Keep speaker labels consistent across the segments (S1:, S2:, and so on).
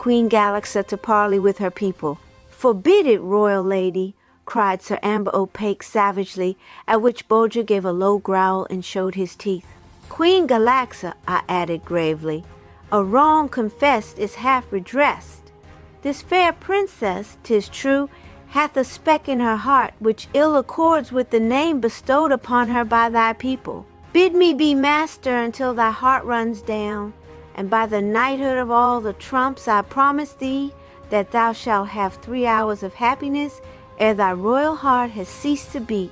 S1: Queen Galaxa to parley with her people. "Forbid it, royal lady," cried Sir Amber O'Pake savagely, at which Bulger gave a low growl and showed his teeth. "Queen Galaxa," I added gravely, "a wrong confessed is half redressed. This fair princess, 'tis true, hath a speck in her heart which ill accords with the name bestowed upon her by thy people. Bid me be master until thy heart runs down, and by the knighthood of all the trumps I promise thee that thou shalt have 3 hours of happiness ere thy royal heart has ceased to beat."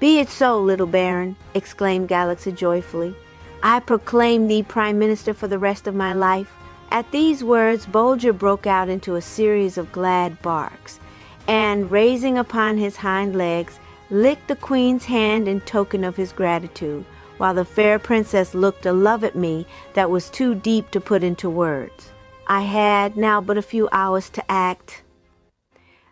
S1: "Be it so, little baron," exclaimed Galaxa joyfully. "I proclaim thee prime minister for the rest of my life." At these words Bulger broke out into a series of glad barks, and, raising upon his hind legs, licked the queen's hand in token of his gratitude, while the fair princess looked a love at me that was too deep to put into words. I had now but a few hours to act.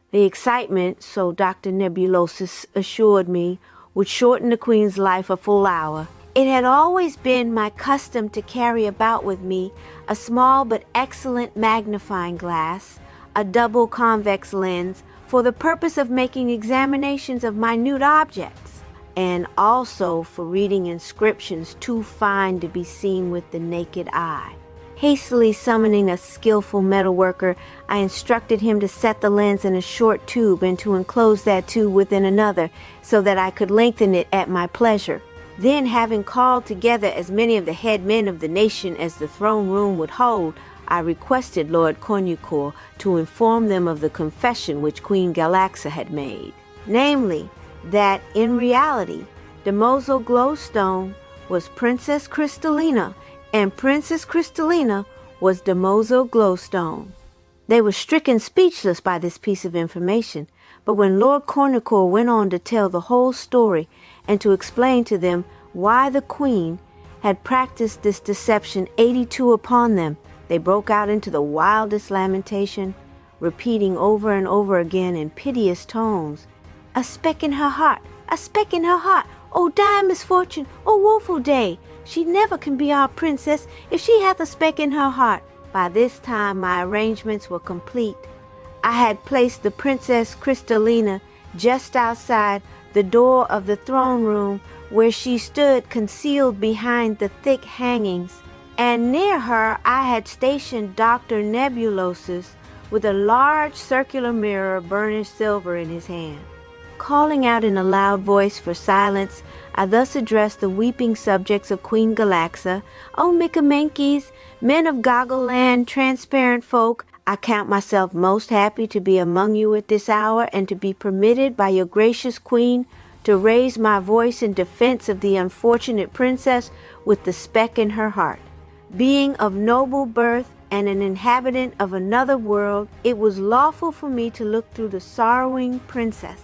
S1: The excitement, so Dr. Nebulosus assured me, would shorten the queen's life a full hour. It had always been my custom to carry about with me a small but excellent magnifying glass, a double convex lens, for the purpose of making examinations of minute objects, and also for reading inscriptions too fine to be seen with the naked eye. Hastily summoning a skillful metalworker, I instructed him to set the lens in a short tube and to enclose that tube within another so that I could lengthen it at my pleasure. Then, having called together as many of the head men of the nation as the throne room would hold, I requested Lord Cornucore to inform them of the confession which Queen Galaxa had made, namely, that in reality, Demoiselle Glowstone was Princess Crystallina, and Princess Crystallina was Demoiselle Glowstone. They were stricken speechless by this piece of information, but when Lord Cornucore went on to tell the whole story and to explain to them why the Queen had practiced this deception 82 upon them, they broke out into the wildest lamentation, repeating over and over again in piteous tones, "A speck in her heart, a speck in her heart, oh dire misfortune, oh woeful day! She never can be our princess if she hath a speck in her heart." By this time my arrangements were complete. I had placed the Princess Crystallina just outside the door of the throne room, where she stood concealed behind the thick hangings, and near her I had stationed Dr. Nebulosus with a large circular mirror of burnished silver in his hand. Calling out in a loud voice for silence, I thus addressed the weeping subjects of Queen Galaxa. "O Mickamankeys, men of Goggle Land, transparent folk, I count myself most happy to be among you at this hour and to be permitted by your gracious queen to raise my voice in defense of the unfortunate princess with the speck in her heart. Being of noble birth and an inhabitant of another world, it was lawful for me to look through the sorrowing princess,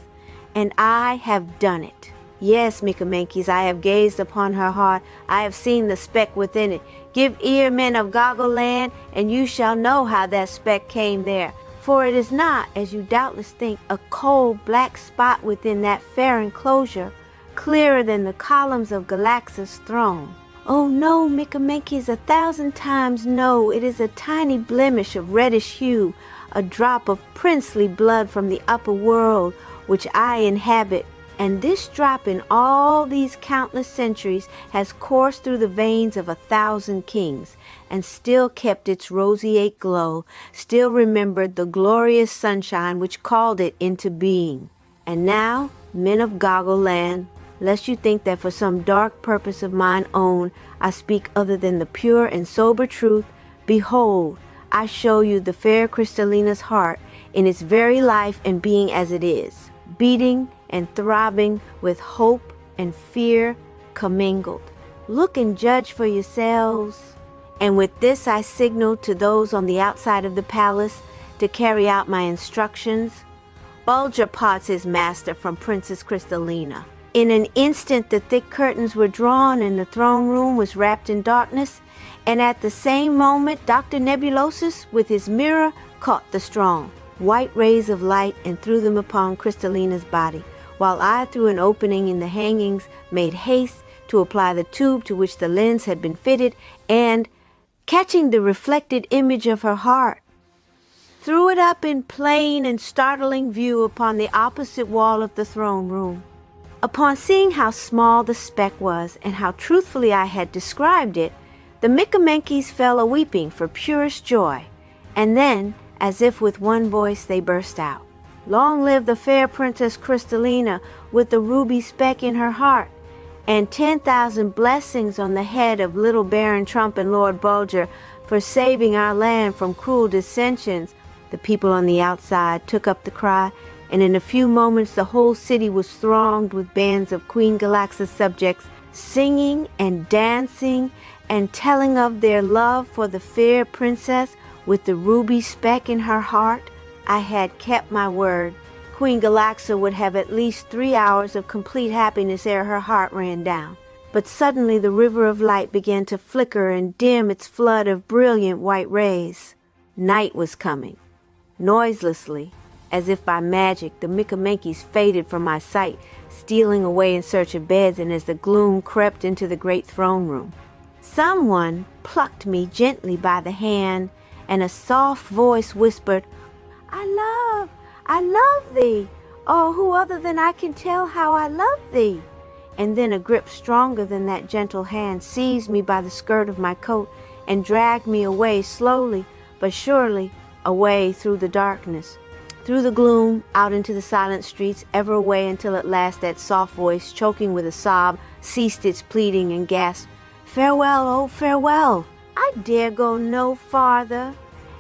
S1: and I have done it. Yes, Mickamankeys, I have gazed upon her heart. I have seen the speck within it. Give ear, men of Goggle Land, and you shall know how that speck came there. For it is not, as you doubtless think, a cold black spot within that fair enclosure, clearer than the columns of Galaxa's throne. Oh no, Mickamankeys, 1,000 times no, it is a tiny blemish of reddish hue, a drop of princely blood from the upper world, which I inhabit, and this drop in all these countless centuries has coursed through the veins of 1,000 kings, and still kept its roseate glow, still remembered the glorious sunshine which called it into being. And now, men of Goggle Land, lest you think that for some dark purpose of mine own I speak other than the pure and sober truth, behold, I show you the fair Crystallina's heart in its very life and being as it is, beating and throbbing with hope and fear commingled. Look and judge for yourselves." And with this I signaled to those on the outside of the palace to carry out my instructions. Bulger parts his master from Princess Crystallina. In an instant the thick curtains were drawn and the throne room was wrapped in darkness, and at the same moment Dr. Nebulosus with his mirror caught the strong white rays of light and threw them upon Crystallina's body, while I, through an opening in the hangings, made haste to apply the tube to which the lens had been fitted, and, catching the reflected image of her heart, threw it up in plain and startling view upon the opposite wall of the throne room. Upon seeing how small the speck was and how truthfully I had described it, the Mickamenkis fell a-weeping for purest joy, and then, as if with one voice, they burst out, "Long live the fair Princess Crystallina with the ruby speck in her heart, and 10,000 blessings on the head of little Baron Trump and Lord Bulger for saving our land from cruel dissensions." The people on the outside took up the cry, and in a few moments the whole city was thronged with bands of Queen Galaxa's subjects, singing and dancing and telling of their love for the fair princess with the ruby speck in her heart. I had kept my word. Queen Galaxa would have at least 3 hours of complete happiness ere her heart ran down. But suddenly the river of light began to flicker and dim its flood of brilliant white rays. Night was coming. Noiselessly, as if by magic, the Mickamenkis faded from my sight, stealing away in search of beds, and as the gloom crept into the great throne room, someone plucked me gently by the hand, and a soft voice whispered, I love thee. Oh, who other than I can tell how I love thee?" And then a grip stronger than that gentle hand seized me by the skirt of my coat and dragged me away slowly but surely, away through the darkness, through the gloom, out into the silent streets, ever away until at last that soft voice, choking with a sob, ceased its pleading and gasped, "Farewell, oh, farewell! I dare go no farther."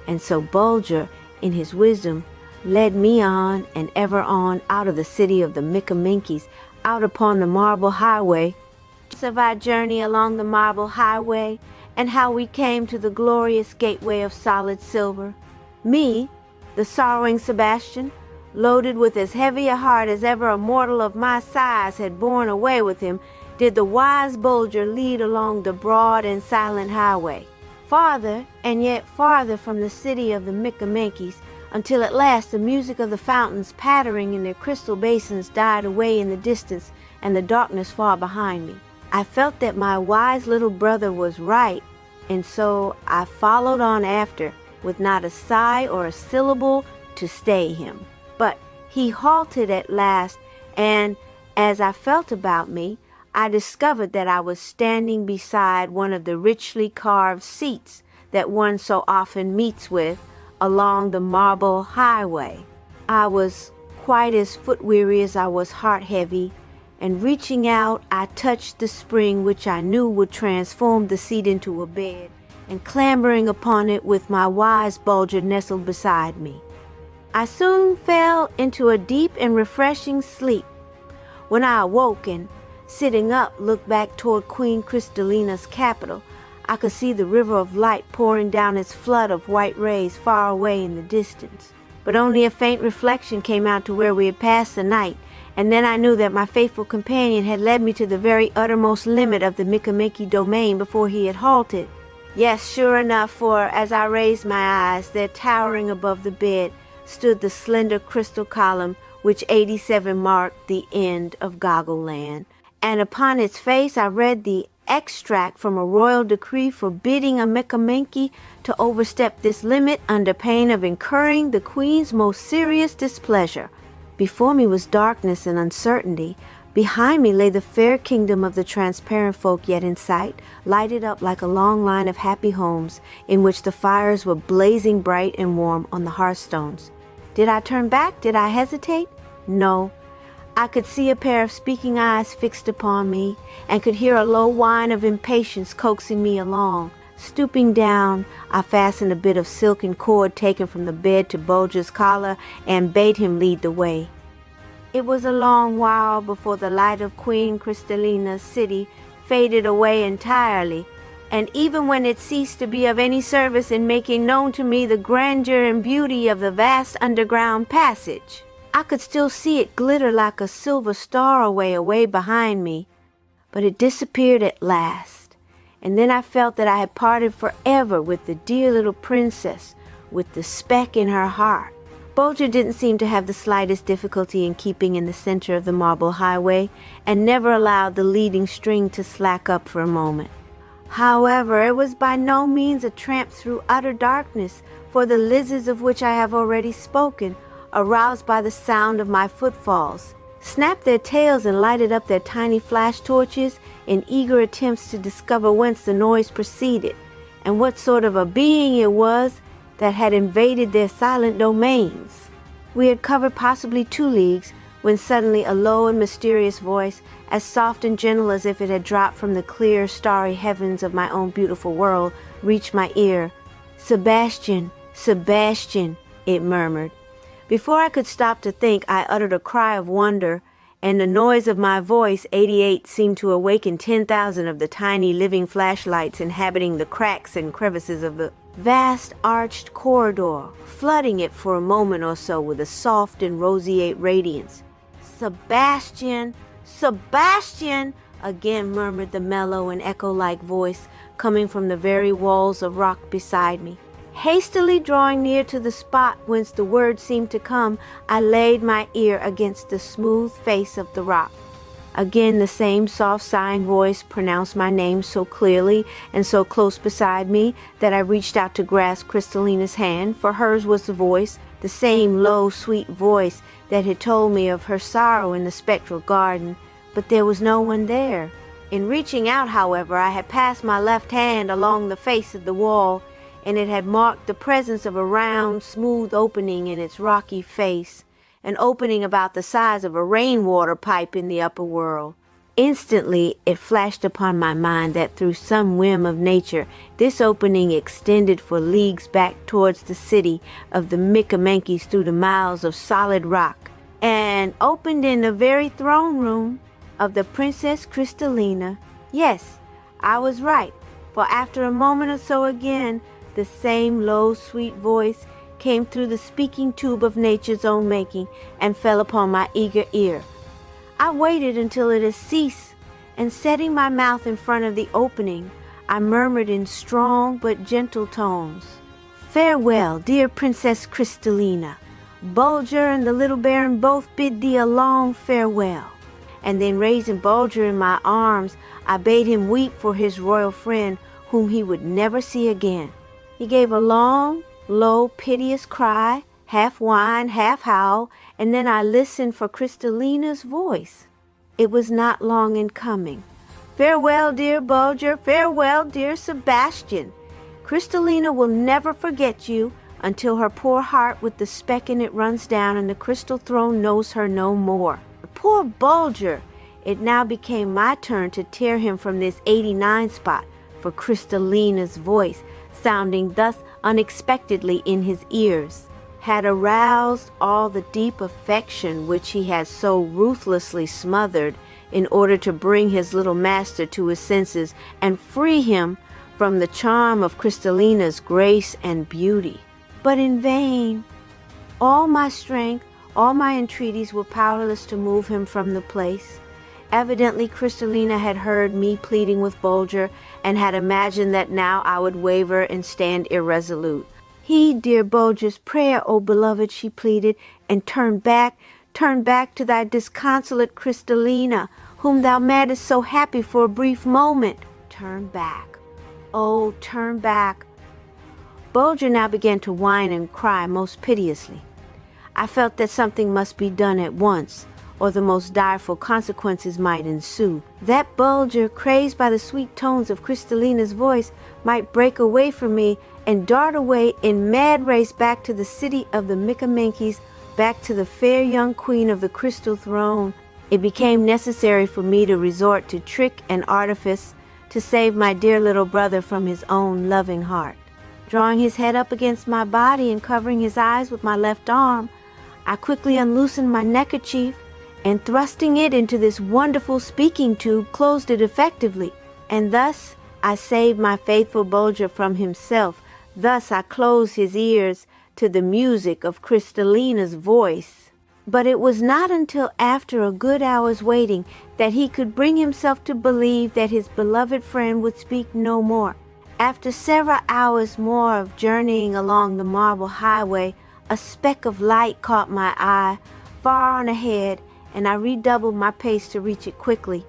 S1: And so Bulger, in his wisdom, led me on and ever on out of the city of the Mickamenkis, out upon the marble highway. Of our journey along the marble highway, and how we came to the glorious gateway of solid silver. Me, the sorrowing Sebastian, loaded with as heavy a heart as ever a mortal of my size had borne away with him, did the wise Bulger lead along the broad and silent highway, farther and yet farther from the city of the Mickamenkis, until at last the music of the fountains pattering in their crystal basins died away in the distance and the darkness far behind me. I felt that my wise little brother was right, and so I followed on after, with not a sigh or a syllable to stay him. But he halted at last, and as I felt about me, I discovered that I was standing beside one of the richly carved seats that one so often meets with along the marble highway. I was quite as foot-weary as I was heart-heavy, and reaching out, I touched the spring which I knew would transform the seat into a bed, and clambering upon it with my wise Bulger nestled beside me. I soon fell into a deep and refreshing sleep. When I awoke and, sitting up, looked back toward Queen Crystallina's capital, I could see the river of light pouring down its flood of white rays far away in the distance. But only a faint reflection came out to where we had passed the night, and then I knew that my faithful companion had led me to the very uttermost limit of the Mickamenki domain before he had halted. Yes, sure enough, for as I raised my eyes, there towering above the bed stood the slender crystal column which 87 marked the end of Goggle Land, and upon its face I read the extract from a royal decree forbidding a Mickamenki to overstep this limit under pain of incurring the Queen's most serious displeasure. Before me was darkness and uncertainty. Behind me lay the fair kingdom of the transparent folk yet in sight, lighted up like a long line of happy homes in which the fires were blazing bright and warm on the hearthstones. Did I turn back? Did I hesitate? No. I could see a pair of speaking eyes fixed upon me, and could hear a low whine of impatience coaxing me along. Stooping down, I fastened a bit of silken cord taken from the bed to Bulger's collar, and bade him lead the way. It was a long while before the light of Queen Crystallina's city faded away entirely, and even when it ceased to be of any service in making known to me the grandeur and beauty of the vast underground passage, I could still see it glitter like a silver star away behind me. But it disappeared at last, and then I felt that I had parted forever with the dear little princess with the speck in her heart. Bulger didn't seem to have the slightest difficulty in keeping in the center of the marble highway, and never allowed the leading string to slack up for a moment. However, it was by no means a tramp through utter darkness, for the lizards of which I have already spoken, aroused by the sound of my footfalls, snapped their tails and lighted up their tiny flash torches in eager attempts to discover whence the noise proceeded, and what sort of a being it was that had invaded their silent domains. We had covered possibly 2 leagues, when suddenly a low and mysterious voice, as soft and gentle as if it had dropped from the clear, starry heavens of my own beautiful world, reached my ear. "Sebastian, Sebastian," it murmured. Before I could stop to think, I uttered a cry of wonder, and the noise of my voice, 88, seemed to awaken 10,000 of the tiny living flashlights inhabiting the cracks and crevices of the vast arched corridor, flooding it for a moment or so with a soft and roseate radiance. "Sebastian, Sebastian," again murmured the mellow and echo-like voice coming from the very walls of rock beside me. Hastily drawing near to the spot whence the word seemed to come, I laid my ear against the smooth face of the rock. Again the same soft sighing voice pronounced my name so clearly and so close beside me that I reached out to grasp Crystallina's hand, for hers was the voice, the same low, sweet voice that had told me of her sorrow in the spectral garden, but there was no one there. In reaching out, however, I had passed my left hand along the face of the wall, and it had marked the presence of a round, smooth opening in its rocky face, an opening about the size of a rainwater pipe in the upper world. Instantly it flashed upon my mind that through some whim of nature this opening extended for leagues back towards the city of the Micamankes through the miles of solid rock, and opened in the very throne room of the Princess Crystallina. Yes, I was right, for after a moment or so again the same low, sweet voice came through the speaking tube of nature's own making and fell upon my eager ear. I waited until it had ceased, and setting my mouth in front of the opening, I murmured in strong but gentle tones, "Farewell, dear Princess Crystallina. Bulger and the little Baron both bid thee a long farewell." And then raising Bulger in my arms, I bade him weep for his royal friend, whom he would never see again. He gave a long, low, piteous cry, half whine, half howl, and then I listened for Crystallina's voice. It was not long in coming. "Farewell, dear Bulger, farewell, dear Sebastian. Crystallina will never forget you until her poor heart with the speck in it runs down and the crystal throne knows her no more." Poor Bulger! It now became my turn to tear him from this 89 spot, for Crystallina's voice, sounding thus unexpectedly in his ears, had aroused all the deep affection which he had so ruthlessly smothered in order to bring his little master to his senses and free him from the charm of Crystallina's grace and beauty. But in vain. All my strength, all my entreaties were powerless to move him from the place. Evidently Crystallina had heard me pleading with Bulger and had imagined that now I would waver and stand irresolute. "Heed dear Bulger's prayer, O beloved," she pleaded, "and turn back to thy disconsolate Crystallina, whom thou madest so happy for a brief moment. Turn back, oh, turn back." Bulger now began to whine and cry most piteously. I felt that something must be done at once, or the most direful consequences might ensue. That Bulger, crazed by the sweet tones of Crystallina's voice, might break away from me and dart away in mad race back to the city of the Micamankes, back to the fair young queen of the crystal throne. It became necessary for me to resort to trick and artifice to save my dear little brother from his own loving heart. Drawing his head up against my body and covering his eyes with my left arm, I quickly unloosened my neckerchief and, thrusting it into this wonderful speaking tube, closed it effectively. And thus I saved my faithful Bulger from himself. Thus I closed his ears to the music of Crystallina's voice. But it was not until after a good hour's waiting that he could bring himself to believe that his beloved friend would speak no more. After several hours more of journeying along the marble highway, a speck of light caught my eye far on ahead, and I redoubled my pace to reach it quickly.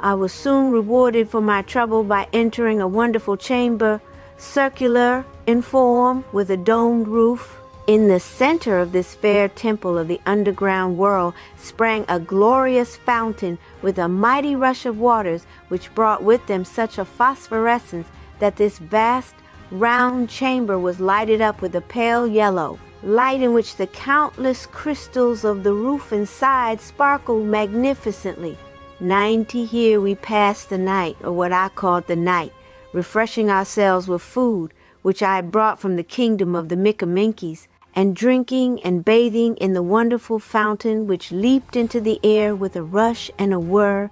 S1: I was soon rewarded for my trouble by entering a wonderful chamber, circular in form with a domed roof. In the center of this fair temple of the underground world sprang a glorious fountain with a mighty rush of waters, which brought with them such a phosphorescence that this vast round chamber was lighted up with a pale yellow light, in which the countless crystals of the roof and sides sparkled magnificently. 90 here we passed the night, or what I called the night, refreshing ourselves with food, which I had brought from the kingdom of the Mickaminkies, and drinking and bathing in the wonderful fountain, which leaped into the air with a rush and a whir,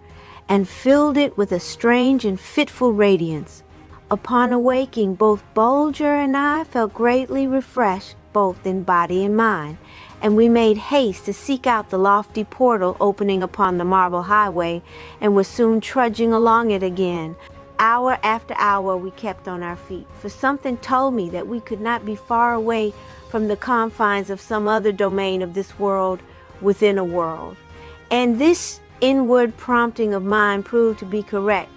S1: and filled it with a strange and fitful radiance. Upon awaking, both Bulger and I felt greatly refreshed, both in body and mind, and we made haste to seek out the lofty portal opening upon the marble highway, and were soon trudging along it again. Hour after hour we kept on our feet, for something told me that we could not be far away from the confines of some other domain of this world within a world. And this inward prompting of mine proved to be correct,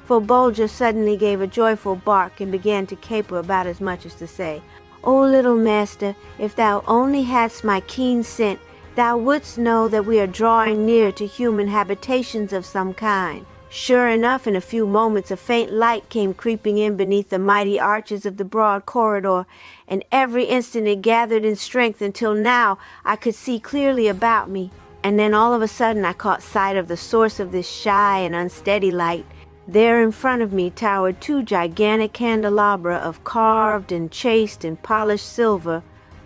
S1: for Bulger suddenly gave a joyful bark and began to caper about as much as to say, "O little master, if thou only hadst my keen scent, thou wouldst know that we are drawing near to human habitations of some kind." Sure enough, in a few moments a faint light came creeping in beneath the mighty arches of the broad corridor, and every instant it gathered in strength until now I could see clearly about me. And then all of a sudden I caught sight of the source of this shy and unsteady light. There in front of me towered 2 gigantic candelabra of carved and chased and polished silver,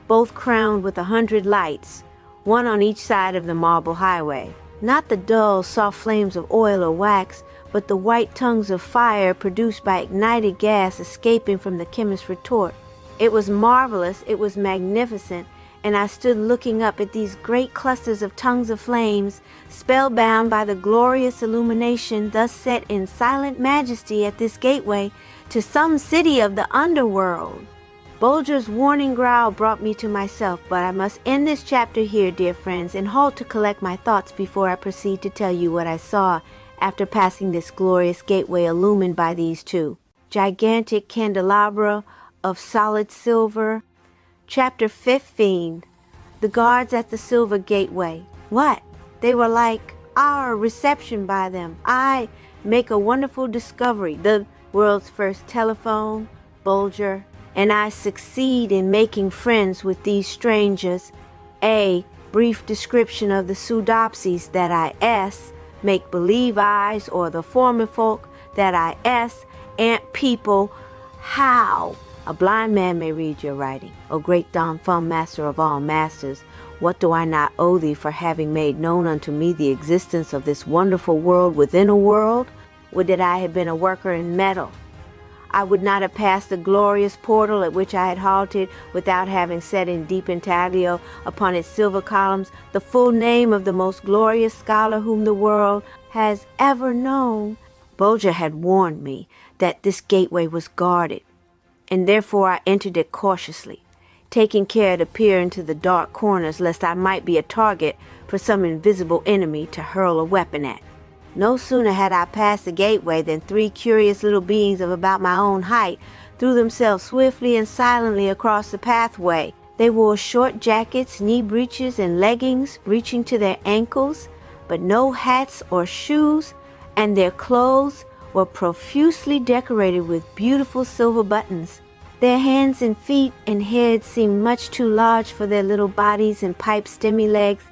S1: both crowned with 100 lights, one on each side of the marble highway. Not the dull, soft flames of oil or wax, but the white tongues of fire produced by ignited gas escaping from the chemist's retort. It was marvelous, it was magnificent, and I stood looking up at these great clusters of tongues of flames, spellbound by the glorious illumination thus set in silent majesty at this gateway to some city of the underworld. Bulger's warning growl brought me to myself, but I must end this chapter here, dear friends, and halt to collect my thoughts before I proceed to tell you what I saw after passing this glorious gateway illumined by these 2 gigantic candelabra of solid silver. Chapter 15. The guards at the silver gateway. What? They were like our reception by them. I make a wonderful discovery, the world's first telephone, Bulger, and I succeed in making friends with these strangers. A brief description of the soodopsies that I S, make-believe eyes, or the formifolk that I S, ant people. How? A blind man may read your writing. O great Don Fum, master of all masters, what do I not owe thee for having made known unto me the existence of this wonderful world within a world? Would that I had been a worker in metal. I would not have passed the glorious portal at which I had halted without having set in deep intaglio upon its silver columns the full name of the most glorious scholar whom the world has ever known. Bulger had warned me that this gateway was guarded, and therefore I entered it cautiously, taking care to peer into the dark corners lest I might be a target for some invisible enemy to hurl a weapon at. No sooner had I passed the gateway than 3 curious little beings of about my own height threw themselves swiftly and silently across the pathway. They wore short jackets, knee breeches, and leggings reaching to their ankles, but no hats or shoes, and their clothes were profusely decorated with beautiful silver buttons. Their hands and feet and heads seemed much too large for their little bodies and pipe-stemmy legs,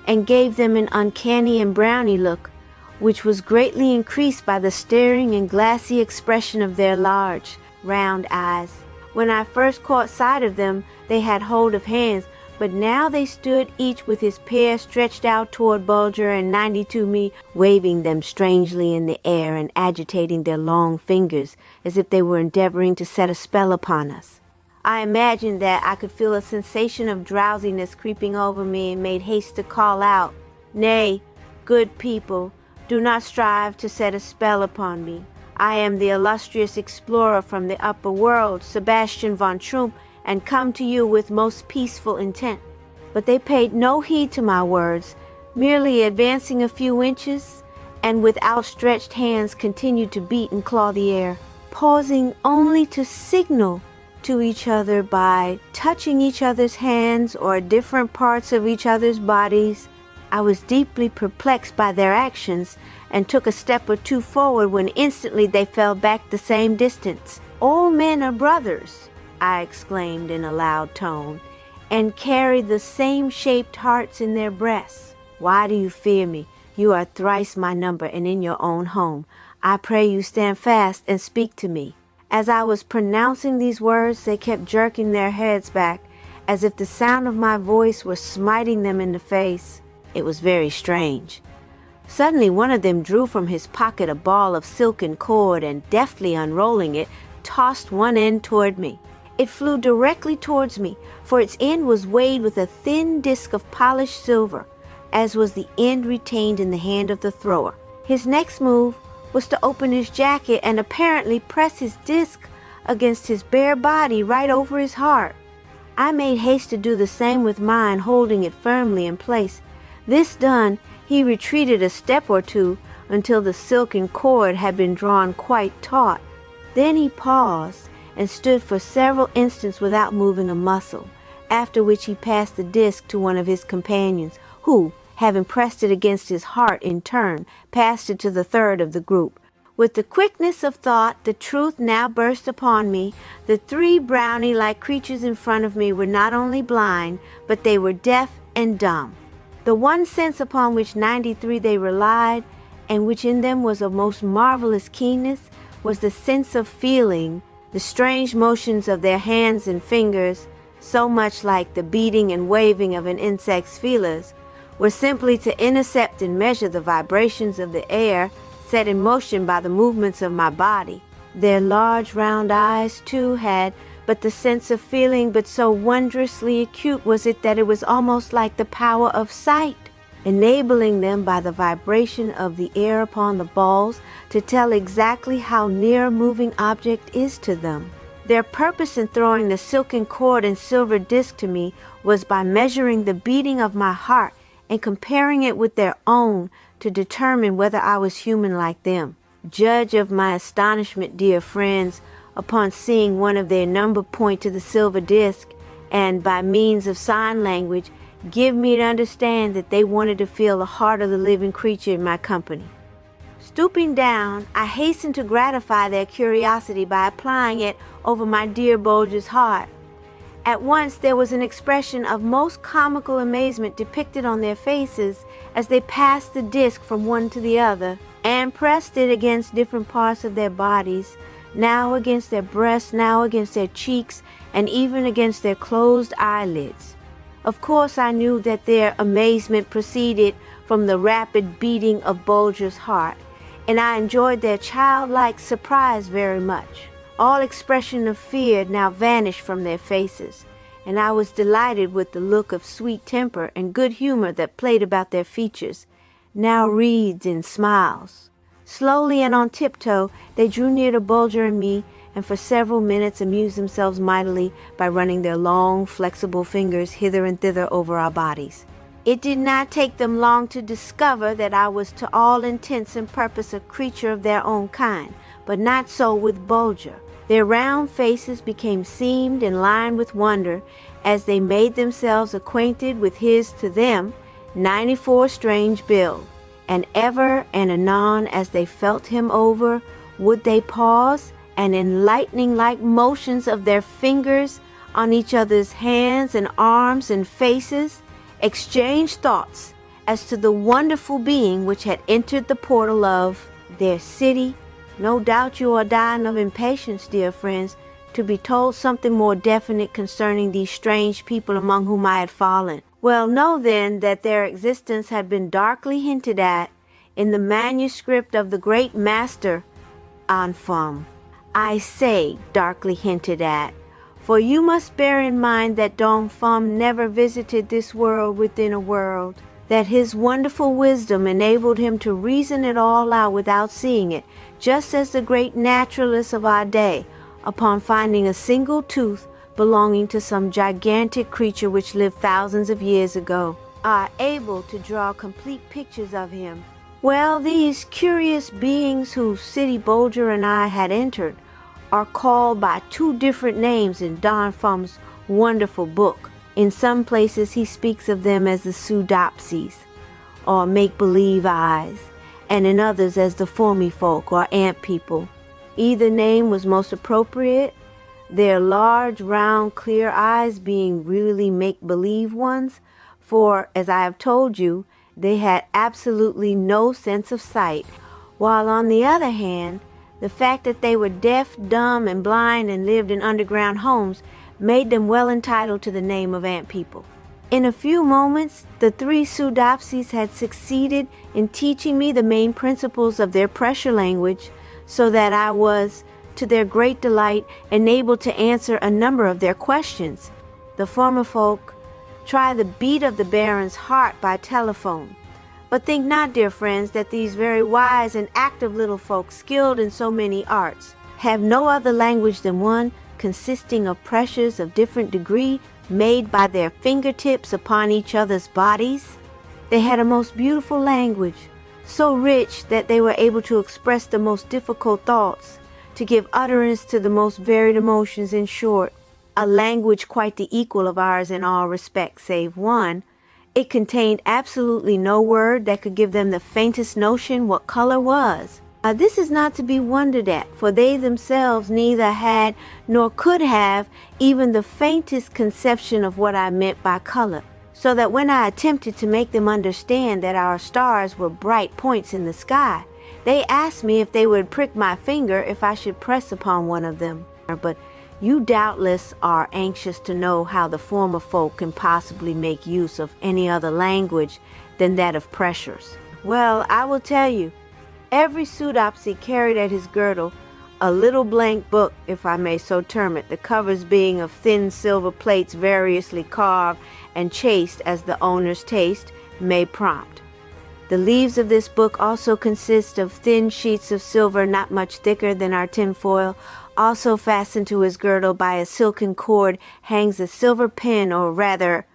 S1: and gave them an uncanny and browny look, which was greatly increased by the staring and glassy expression of their large, round eyes. When I first caught sight of them, they had hold of hands, but now they stood each with his pair stretched out toward Bulger and 92 me, waving them strangely in the air and agitating their long fingers as if they were endeavoring to set a spell upon us. I imagined that I could feel a sensation of drowsiness creeping over me and made haste to call out, "Nay, good people, do not strive to set a spell upon me. I am the illustrious explorer from the upper world, Sebastian von Trump, and come to you with most peaceful intent." But they paid no heed to my words, merely advancing a few inches, and with outstretched hands continued to beat and claw the air, pausing only to signal to each other by touching each other's hands or different parts of each other's bodies. I was deeply perplexed by their actions and took a step or two forward when instantly they fell back the same distance. "All men are brothers," I exclaimed in a loud tone, "and carry the same shaped hearts in their breasts. Why do you fear me? You are thrice my number and in your own home. I pray you stand fast and speak to me." As I was pronouncing these words, they kept jerking their heads back, as if the sound of my voice were smiting them in the face. It was very strange. Suddenly one of them drew from his pocket a ball of silken cord and, deftly unrolling it, tossed one end toward me. It flew directly towards me, for its end was weighted with a thin disk of polished silver, as was the end retained in the hand of the thrower. His next move was to open his jacket and apparently press his disc against his bare body right over his heart. I made haste to do the same with mine, holding it firmly in place. This done, he retreated a step or two until the silken cord had been drawn quite taut. Then he paused and stood for several instants without moving a muscle, after which he passed the disc to one of his companions, who, having pressed it against his heart in turn, passed it to the third of the group. With the quickness of thought, the truth now burst upon me. The three brownie-like creatures in front of me were not only blind, but they were deaf and dumb. The one sense upon which 93 they relied, and which in them was of most marvelous keenness, was the sense of feeling. The strange motions of their hands and fingers, so much like the beating and waving of an insect's feelers, were simply to intercept and measure the vibrations of the air set in motion by the movements of my body. Their large round eyes, too, had but the sense of feeling, but so wondrously acute was it that it was almost like the power of sight, enabling them by the vibration of the air upon the balls to tell exactly how near a moving object is to them. Their purpose in throwing the silken cord and silver disc to me was by measuring the beating of my heart and comparing it with their own to determine whether I was human like them. Judge of my astonishment, dear friends, upon seeing one of their number point to the silver disc, and by means of sign language give me to understand that they wanted to feel the heart of the living creature in my company. Stooping down, I hastened to gratify their curiosity by applying it over my dear Bulger's heart. At once there was an expression of most comical amazement depicted on their faces as they passed the disc from one to the other and pressed it against different parts of their bodies, now against their breasts, now against their cheeks, and even against their closed eyelids. Of course I knew that their amazement proceeded from the rapid beating of Bulger's heart, and I enjoyed their childlike surprise very much. All expression of fear now vanished from their faces, and I was delighted with the look of sweet temper and good humor that played about their features, now wreathed in smiles. Slowly and on tiptoe, they drew near to Bulger and me, and for several minutes amused themselves mightily by running their long, flexible fingers hither and thither over our bodies. It did not take them long to discover that I was to all intents and purpose a creature of their own kind, but not so with Bulger. Their round faces became seamed and lined with wonder as they made themselves acquainted with his, to them, 94 strange build. And ever and anon as they felt him over, would they pause, and in lightning-like motions of their fingers on each other's hands and arms and faces, exchange thoughts as to the wonderful being which had entered the portal of their city. No doubt you are dying of impatience, dear friends, to be told something more definite concerning these strange people among whom I had fallen. Well, know then that their existence had been darkly hinted at in the manuscript of the great master Anfum. I say darkly hinted at, for you must bear in mind that Dong Fum never visited this world within a world, that his wonderful wisdom enabled him to reason it all out without seeing it, just as the great naturalists of our day, upon finding a single tooth belonging to some gigantic creature which lived thousands of years ago, are able to draw complete pictures of him. Well, these curious beings whose city Bolger and I had entered are called by two different names in Don Fum's wonderful book. In some places he speaks of them as the soodopsies, or make-believe eyes, and in others as the formifolk, or ant people. Either name was most appropriate, their large, round, clear eyes being really make-believe ones, for, as I have told you, they had absolutely no sense of sight, while on the other hand, the fact that they were deaf, dumb, and blind and lived in underground homes made them well entitled to the name of ant people. In a few moments, the three soodopsies had succeeded in teaching me the main principles of their pressure language, so that I was, to their great delight, enabled to answer a number of their questions. The formifolk try the beat of the Baron's heart by telephone. But think not, dear friends, that these very wise and active little folks, skilled in so many arts, have no other language than one consisting of pressures of different degree made by their fingertips upon each other's bodies. They had a most beautiful language, so rich that they were able to express the most difficult thoughts, to give utterance to the most varied emotions. In short, a language quite the equal of ours in all respects save one. It contained absolutely no word that could give them the faintest notion what color was. This is not to be wondered at, for they themselves neither had nor could have even the faintest conception of what I meant by color, so that when I attempted to make them understand that our stars were bright points in the sky, they asked me if they would prick my finger if I should press upon one of them. But you doubtless are anxious to know how the formifolk can possibly make use of any other language than that of pressures. Well, I will tell you. Every soodopsy carried at his girdle a little blank book, if I may so term it, the covers being of thin silver plates variously carved and chased as the owner's taste may prompt. The leaves of this book also consist of thin sheets of silver not much thicker than our tinfoil. Also fastened to his girdle by a silken cord hangs a silver pen, or rather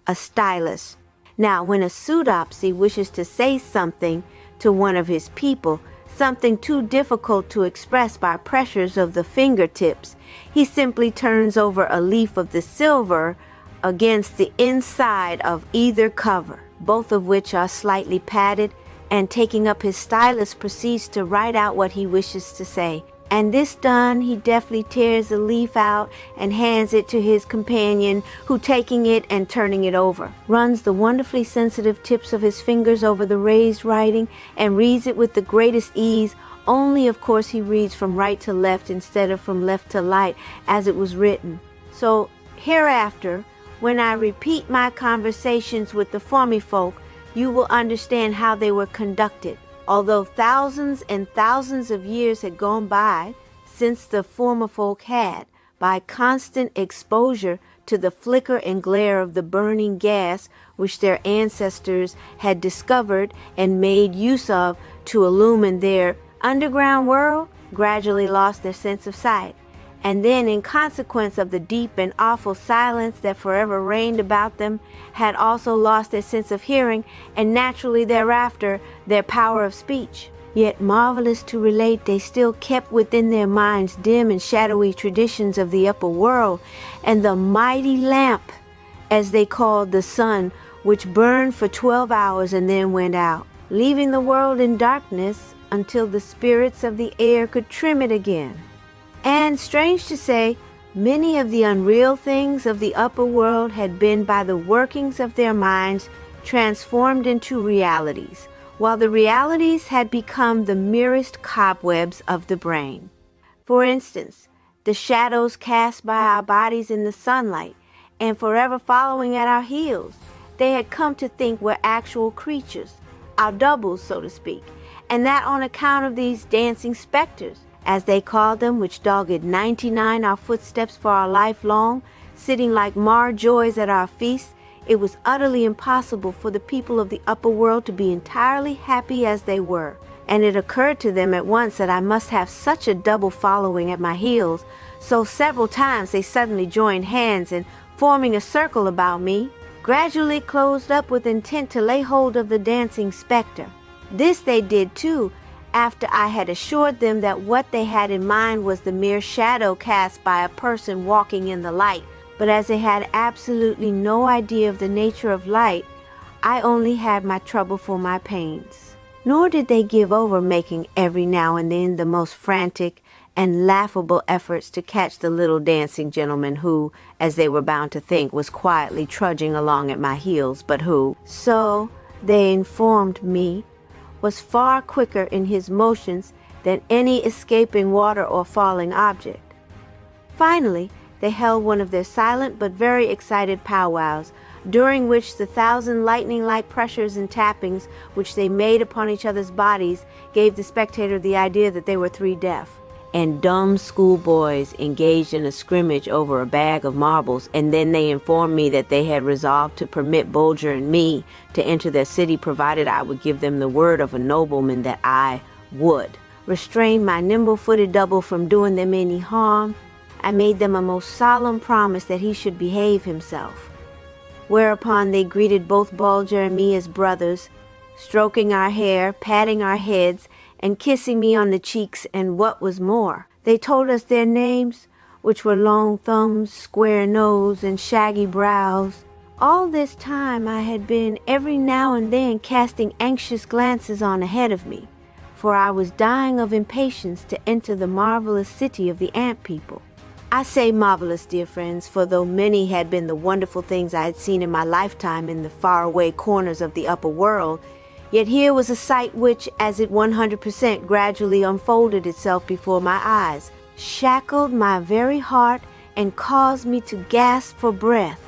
S1: a stylus. Now, when a soodopsy wishes to say something to one of his people, something too difficult to express by pressures of the fingertips, he simply turns over a leaf of the silver against the inside of either cover, both of which are slightly padded, and taking up his stylus proceeds to write out what he wishes to say. And this done, he deftly tears the leaf out and hands it to his companion, who, taking it and turning it over, runs the wonderfully sensitive tips of his fingers over the raised writing and reads it with the greatest ease, only of course he reads from right to left instead of from left to right as it was written. So hereafter, when I repeat my conversations with the formifolk, you will understand how they were conducted. Although thousands and thousands of years had gone by since the formifolk had, by constant exposure to the flicker and glare of the burning gas which their ancestors had discovered and made use of to illumine their underground world, gradually lost their sense of sight. And then, in consequence of the deep and awful silence that forever reigned about them, had also lost their sense of hearing, and naturally thereafter their power of speech. Yet, marvelous to relate, they still kept within their minds dim and shadowy traditions of the upper world, and the mighty lamp, as they called the sun, which burned for 12 hours and then went out, leaving the world in darkness until the spirits of the air could trim it again. And, strange to say, many of the unreal things of the upper world had been, by the workings of their minds, transformed into realities, while the realities had become the merest cobwebs of the brain. For instance, the shadows cast by our bodies in the sunlight, and forever following at our heels, they had come to think were actual creatures, our doubles, so to speak, and that on account of these dancing specters, as they called them, which dogged 99 our footsteps for our life long, sitting like mar joys at our feasts, it was utterly impossible for the people of the upper world to be entirely happy as they were. And it occurred to them at once that I must have such a double following at my heels, so several times they suddenly joined hands and, forming a circle about me, gradually closed up with intent to lay hold of the dancing spectre. This they did too, after I had assured them that what they had in mind was the mere shadow cast by a person walking in the light. But as they had absolutely no idea of the nature of light, I only had my trouble for my pains. Nor did they give over making every now and then the most frantic and laughable efforts to catch the little dancing gentleman who, as they were bound to think, was quietly trudging along at my heels, but who, so they informed me, was far quicker in his motions than any escaping water or falling object. Finally, they held one of their silent but very excited powwows, during which the thousand lightning-like pressures and tappings which they made upon each other's bodies gave the spectator the idea that they were three deaf and dumb schoolboys engaged in a scrimmage over a bag of marbles, and then they informed me that they had resolved to permit Bulger and me to enter their city provided I would give them the word of a nobleman that I would restrain my nimble-footed double from doing them any harm. I made them a most solemn promise that he should behave himself, whereupon they greeted both Bulger and me as brothers, stroking our hair, patting our heads, and kissing me on the cheeks, and what was more, they told us their names, which were Long Thumbs, Square Nose, and Shaggy Brows. All this time I had been every now and then casting anxious glances on ahead of me, for I was dying of impatience to enter the marvelous city of the ant people. I say marvelous, dear friends, for though many had been the wonderful things I had seen in my lifetime in the faraway corners of the upper world, yet here was a sight which, as it 100% gradually unfolded itself before my eyes, shackled my very heart and caused me to gasp for breath.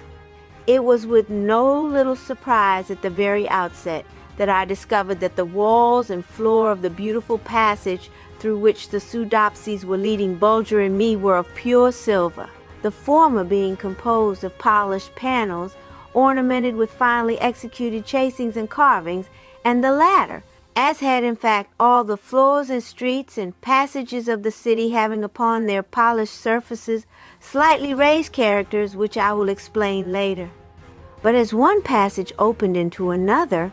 S1: It was with no little surprise at the very outset that I discovered that the walls and floor of the beautiful passage through which the soodopsies were leading Bulger and me were of pure silver, the former being composed of polished panels ornamented with finely executed chasings and carvings, and the latter, as had in fact all the floors and streets and passages of the city, having upon their polished surfaces slightly raised characters which I will explain later. But as one passage opened into another,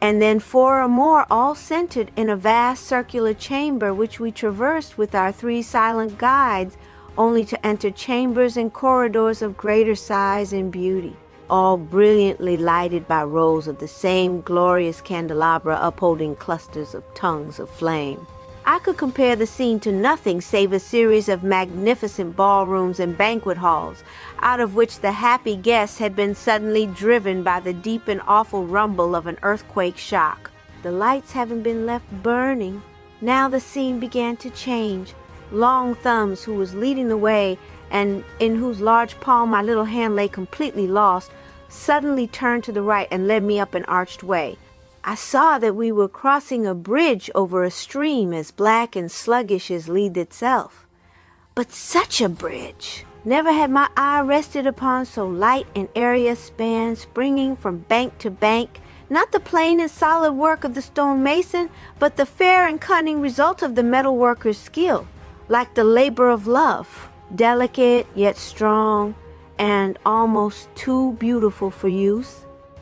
S1: and then four or more all centered in a vast circular chamber which we traversed with our three silent guides, only to enter chambers and corridors of greater size and beauty, all brilliantly lighted by rows of the same glorious candelabra upholding clusters of tongues of flame. I could compare the scene to nothing save a series of magnificent ballrooms and banquet halls, out of which the happy guests had been suddenly driven by the deep and awful rumble of an earthquake shock. The lights having been left burning, now the scene began to change. Long Thumbs, who was leading the way, and in whose large palm my little hand lay completely lost, suddenly turned to the right and led me up an arched way. I saw that we were crossing a bridge over a stream as black and sluggish as Leith itself. But such a bridge! Never had my eye rested upon so light and airy a span, springing from bank to bank, not the plain and solid work of the stonemason, but the fair and cunning result of the metalworker's skill, like the labor of love, delicate yet strong, and almost too beautiful for use.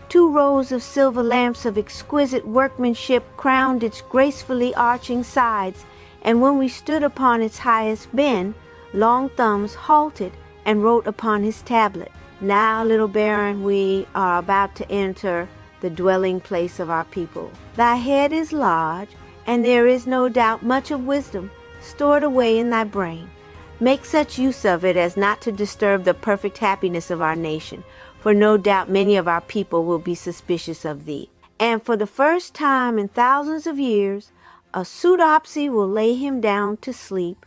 S1: 2 rows of silver lamps of exquisite workmanship crowned its gracefully arching sides, and when we stood upon its highest bend, Long Thumbs halted and wrote upon his tablet, "Now, little baron, we are about to enter the dwelling place of our people. Thy head is large, and there is no doubt much of wisdom stored away in thy brain. Make such use of it as not to disturb the perfect happiness of our nation, for no doubt many of our people will be suspicious of thee. And for the first time in thousands of years, a soodopsy will lay him down to sleep,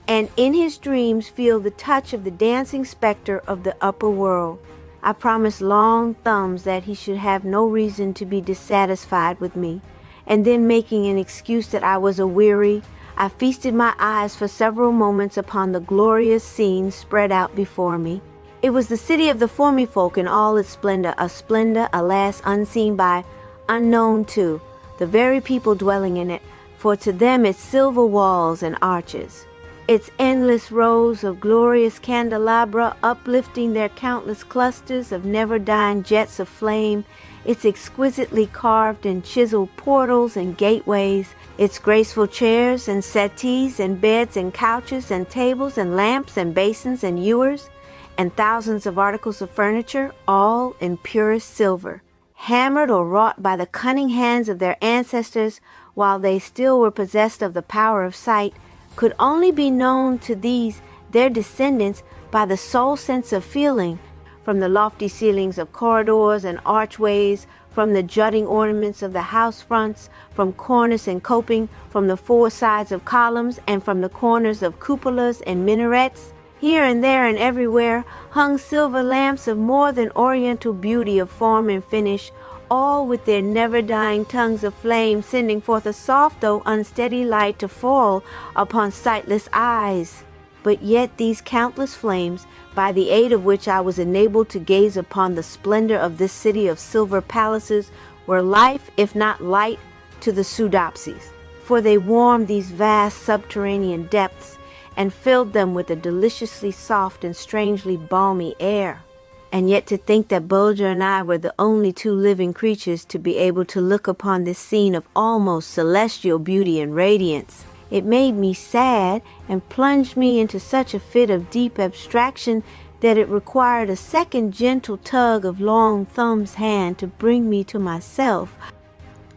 S1: and in his dreams feel the touch of the dancing specter of the upper world." I promised Long Thumbs that he should have no reason to be dissatisfied with me, and then making an excuse that I was aweary, I feasted my eyes for several moments upon the glorious scene spread out before me. It was the city of the formifolk in all its splendor, a splendor, alas, unseen by, unknown to, the very people dwelling in it, for to them its silver walls and arches, its endless rows of glorious candelabra uplifting their countless clusters of never-dying jets of flame, its exquisitely carved and chiseled portals and gateways, its graceful chairs and settees and beds and couches and tables and lamps and basins and ewers, and thousands of articles of furniture, all in purest silver, hammered or wrought by the cunning hands of their ancestors while they still were possessed of the power of sight, could only be known to these, their descendants, by the sole sense of feeling, from the lofty ceilings of corridors and archways, from the jutting ornaments of the house fronts, from cornice and coping, from the four sides of columns, and from the corners of cupolas and minarets. Here and there and everywhere hung silver lamps of more than oriental beauty of form and finish, all with their never-dying tongues of flame sending forth a soft though unsteady light to fall upon sightless eyes. But yet these countless flames, by the aid of which I was enabled to gaze upon the splendor of this city of silver palaces, were life, if not light, to the soodopsies, for they warmed these vast subterranean depths and filled them with a deliciously soft and strangely balmy air. And yet to think that Bulger and I were the only two living creatures to be able to look upon this scene of almost celestial beauty and radiance. It made me sad and plunged me into such a fit of deep abstraction that it required a second gentle tug of Long Thumb's hand to bring me to myself.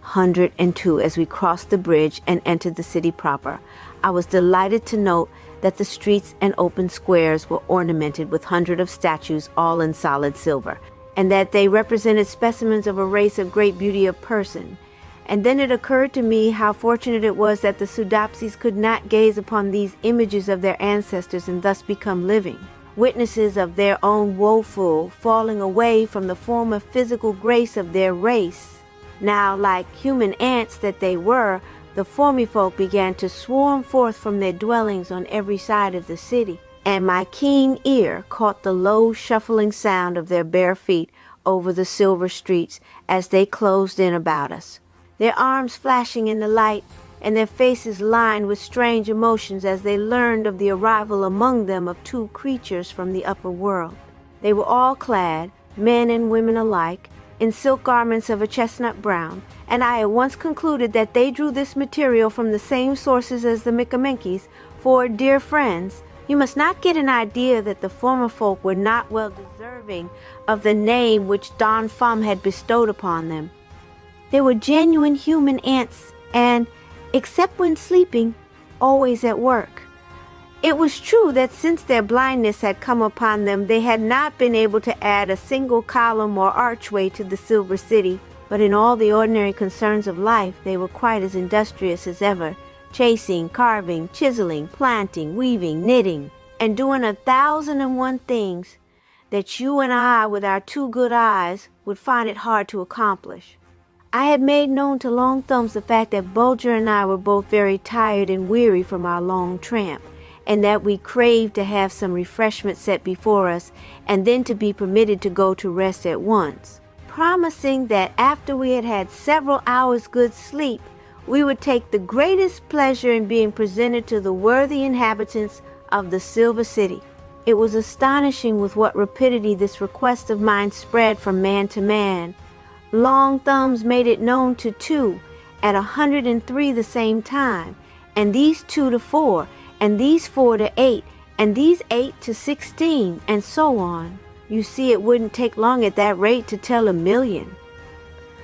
S1: 102 as we crossed the bridge and entered the city proper. I was delighted to note that the streets and open squares were ornamented with hundreds of statues all in solid silver, and that they represented specimens of a race of great beauty of person. And then it occurred to me how fortunate it was that the soodopsies could not gaze upon these images of their ancestors and thus become living, witnesses of their own woeful falling away from the former physical grace of their race. Now, like human ants that they were, the formifolk began to swarm forth from their dwellings on every side of the city, and my keen ear caught the low shuffling sound of their bare feet over the silver streets as they closed in about us, their arms flashing in the light, and their faces lined with strange emotions as they learned of the arrival among them of two creatures from the upper world. They were all clad, men and women alike, in silk garments of a chestnut brown, and I at once concluded that they drew this material from the same sources as the Mickaminkies, for, dear friends, you must not get an idea that the former folk were not well deserving of the name which Don Fum had bestowed upon them. They were genuine human ants, and, except when sleeping, always at work. It was true that since their blindness had come upon them, they had not been able to add a single column or archway to the Silver City, but in all the ordinary concerns of life they were quite as industrious as ever, chasing, carving, chiseling, planting, weaving, knitting, and doing 1,001 things that you and I, with our two good eyes, would find it hard to accomplish. I had made known to Long Thumbs the fact that Bulger and I were both very tired and weary from our long tramp, and that we craved to have some refreshment set before us, and then to be permitted to go to rest at once, promising that after we had had several hours' good sleep, we would take the greatest pleasure in being presented to the worthy inhabitants of the Silver City. It was astonishing with what rapidity this request of mine spread from man to man. Long Thumbs made it known to 2 at 103 the same time, and these 2 to 4, and these 4 to 8, and these 8 to 16, and so on. You see, it wouldn't take long at that rate to tell 1,000,000.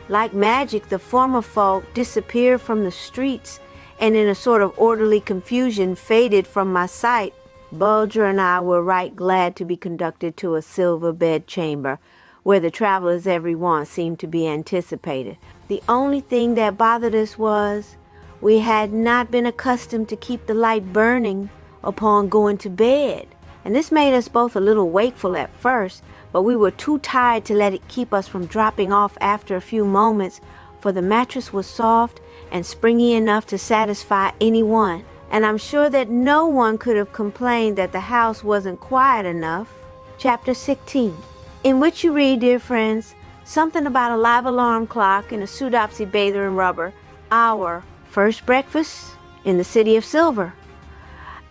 S1: Like magic, the former folk disappeared from the streets, and in a sort of orderly confusion faded from my sight. Bulger and I were right glad to be conducted to a silver bed chamber, where the travelers every one seemed to be anticipated. The only thing that bothered us was, we had not been accustomed to keep the light burning upon going to bed, and this made us both a little wakeful at first, but we were too tired to let it keep us from dropping off after a few moments, for the mattress was soft and springy enough to satisfy anyone, and I'm sure that no one could have complained that the house wasn't quiet enough. Chapter 16, in which you read, dear friends, something about a live alarm clock and a soodopsy bather in rubber, our first breakfast in the City of Silver.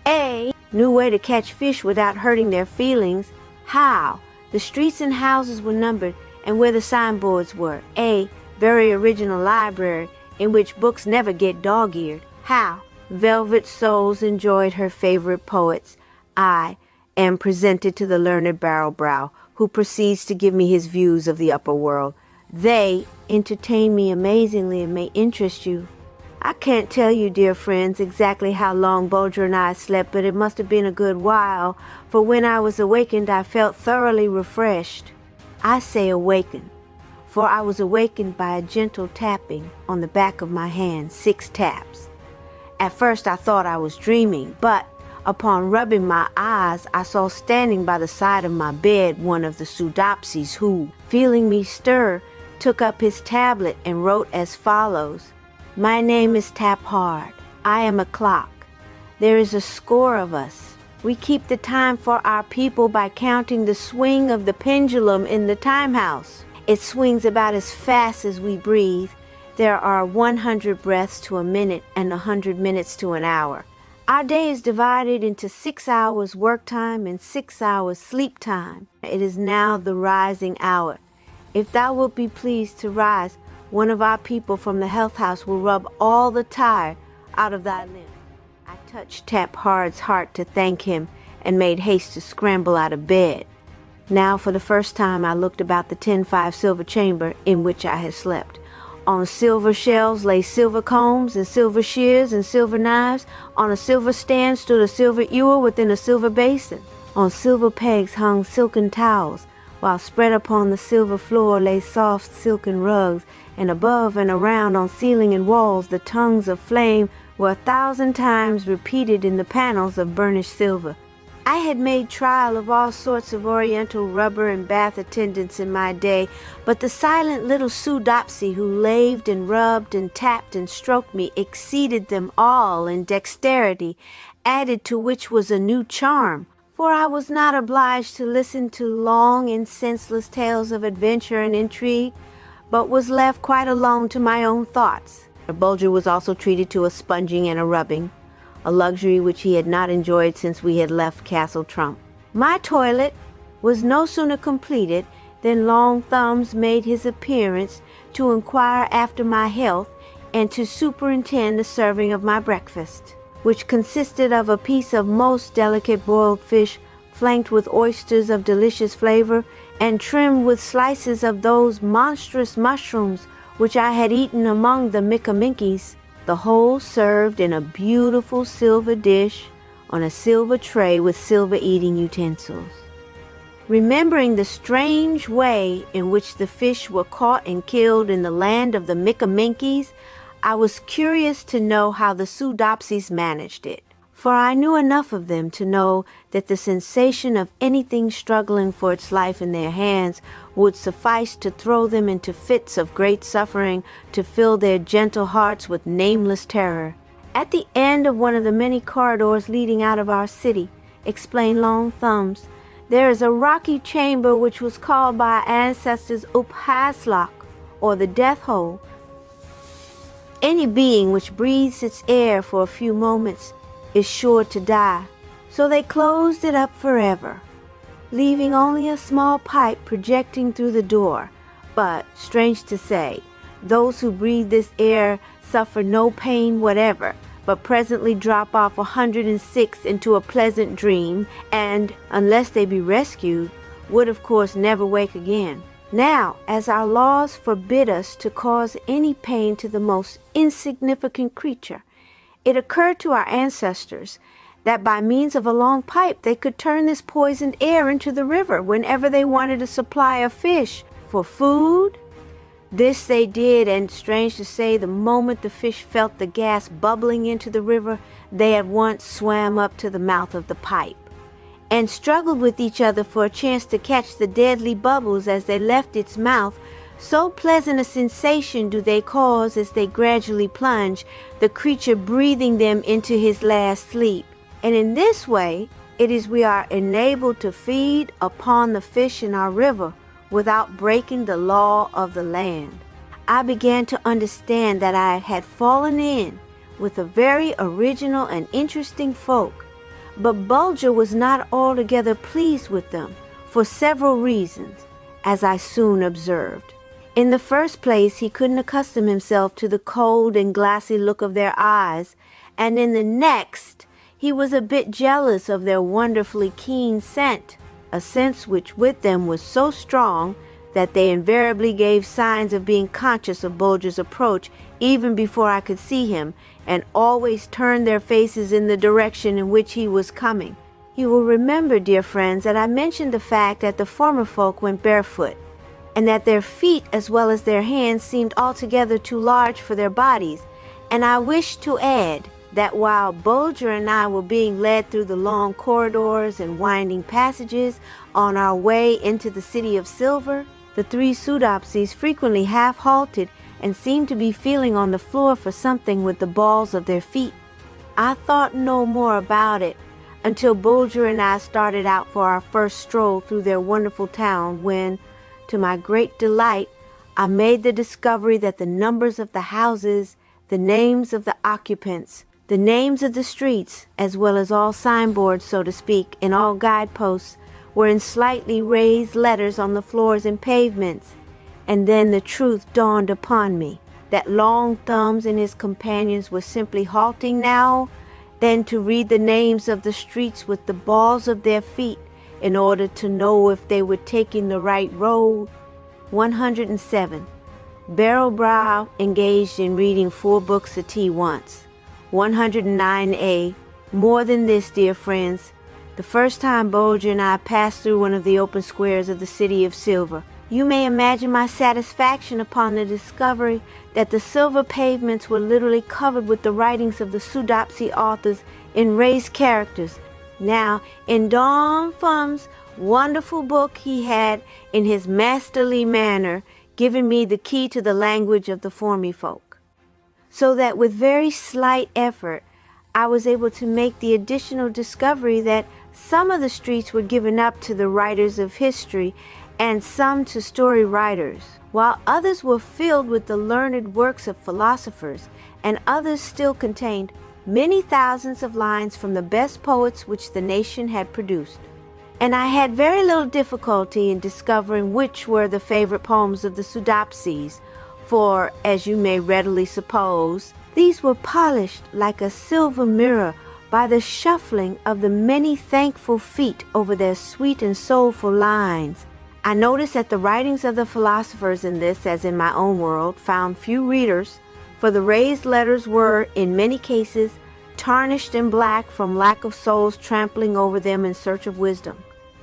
S1: A. Knew where to catch fish without hurting their feelings. How? The streets and houses were numbered and where the signboards were. A. Very original library in which books never get dog-eared. How? Velvet souls enjoyed her favorite poets. I am presented to the learned Barrowbrow, who proceeds to give me his views of the upper world. They entertain me amazingly and may interest you. I can't tell you, dear friends, exactly how long Bulger and I slept, but it must have been a good while, for when I was awakened I felt thoroughly refreshed. I say awakened, for I was awakened by a gentle tapping on the back of my hand, 6 taps. At first I thought I was dreaming, but upon rubbing my eyes I saw standing by the side of my bed one of the soodopsies who, feeling me stir, took up his tablet and wrote as follows. My name is Tap Hard. I am a clock. There is a score of us. We keep the time for our people by counting the swing of the pendulum in the time house. It swings about as fast as we breathe. There are 100 breaths to a minute and 100 minutes to an hour. Our day is divided into 6 hours work time and 6 hours sleep time. It is now the rising hour. If thou wilt be pleased to rise, one of our people from the health house will rub all the tired out of thy limbs. I touched Tap Hard's heart to thank him and made haste to scramble out of bed. Now for the first time I looked about the 10-5 silver chamber in which I had slept. On silver shelves lay silver combs and silver shears and silver knives. On a silver stand stood a silver ewer within a silver basin. On silver pegs hung silken towels, while spread upon the silver floor lay soft silken rugs, and above and around on ceiling and walls the tongues of flame were 1,000 times repeated in the panels of burnished silver. I had made trial of all sorts of oriental rubber and bath attendants in my day, but the silent little soodopsy who laved and rubbed and tapped and stroked me exceeded them all in dexterity, added to which was a new charm, for I was not obliged to listen to long and senseless tales of adventure and intrigue, but was left quite alone to my own thoughts. Bulger was also treated to a sponging and a rubbing, a luxury which he had not enjoyed since we had left Castle Trump. My toilet was no sooner completed than Long Thumbs made his appearance to inquire after my health and to superintend the serving of my breakfast, which consisted of a piece of most delicate boiled fish flanked with oysters of delicious flavor and trimmed with slices of those monstrous mushrooms which I had eaten among the Mickaminkies, the whole served in a beautiful silver dish on a silver tray with silver eating utensils. Remembering the strange way in which the fish were caught and killed in the land of the Mickaminkies, I was curious to know how the soodopsies managed it, for I knew enough of them to know that the sensation of anything struggling for its life in their hands would suffice to throw them into fits of great suffering, to fill their gentle hearts with nameless terror. At the end of one of the many corridors leading out of our city, explained Long Thumbs, there is a rocky chamber which was called by our ancestors Uphaslok, or the death hole. Any being which breathes its air for a few moments is sure to die, so they closed it up forever, leaving only a small pipe projecting through the door. But, strange to say, those who breathe this air suffer no pain whatever, but presently drop off 106 into a pleasant dream, and, unless they be rescued, would of course never wake again. Now, as our laws forbid us to cause any pain to the most insignificant creature, it occurred to our ancestors that by means of a long pipe they could turn this poisoned air into the river whenever they wanted a supply of fish for food. This they did, and strange to say, the moment the fish felt the gas bubbling into the river, they at once swam up to the mouth of the pipe and struggled with each other for a chance to catch the deadly bubbles as they left its mouth. So pleasant a sensation do they cause as they gradually plunge, the creature breathing them into his last sleep. And in this way it is we are enabled to feed upon the fish in our river without breaking the law of the land. I began to understand that I had fallen in with a very original and interesting folk, But Bulger was not altogether pleased with them, for several reasons, as I soon observed. In the first place, he couldn't accustom himself to the cold and glassy look of their eyes, and in the next, he was a bit jealous of their wonderfully keen scent, a sense which with them was so strong that they invariably gave signs of being conscious of Bulger's approach even before I could see him, and always turned their faces in the direction in which he was coming. You will remember, dear friends, that I mentioned the fact that the formifolk went barefoot, and that their feet as well as their hands seemed altogether too large for their bodies, and I wish to add that while Bulger and I were being led through the long corridors and winding passages on our way into the City of Silver, the three soodopsies frequently half halted and seemed to be feeling on the floor for something with the balls of their feet. I thought no more about it until Bulger and I started out for our first stroll through their wonderful town when, to my great delight, I made the discovery that the numbers of the houses, the names of the occupants, the names of the streets, as well as all signboards, so to speak, and all guideposts, were in slightly raised letters on the floors and pavements. And then the truth dawned upon me, that Long Thumbs and his companions were simply halting now, then to read the names of the streets with the balls of their feet in order to know if they were taking the right road. 107. Barrelbrow engaged in reading 4 books of tea once. 109A. More than this, dear friends. The first time Bulger and I passed through one of the open squares of the City of Silver, you may imagine my satisfaction upon the discovery that the silver pavements were literally covered with the writings of the soodopsy authors in raised characters. Now, in Don Fum's wonderful book, he had, in his masterly manner, given me the key to the language of the formifolk, so that with very slight effort, I was able to make the additional discovery that some of the streets were given up to the writers of history and some to story writers, while others were filled with the learned works of philosophers, and others still contained many thousands of lines from the best poets which the nation had produced. And I had very little difficulty in discovering which were the favorite poems of the soodopsies, for, as you may readily suppose, these were polished like a silver mirror by the shuffling of the many thankful feet over their sweet and soulful lines. I noticed that the writings of the philosophers in this, as in my own world, found few readers, for the raised letters were, in many cases, tarnished and black from lack of souls trampling over them in search of wisdom.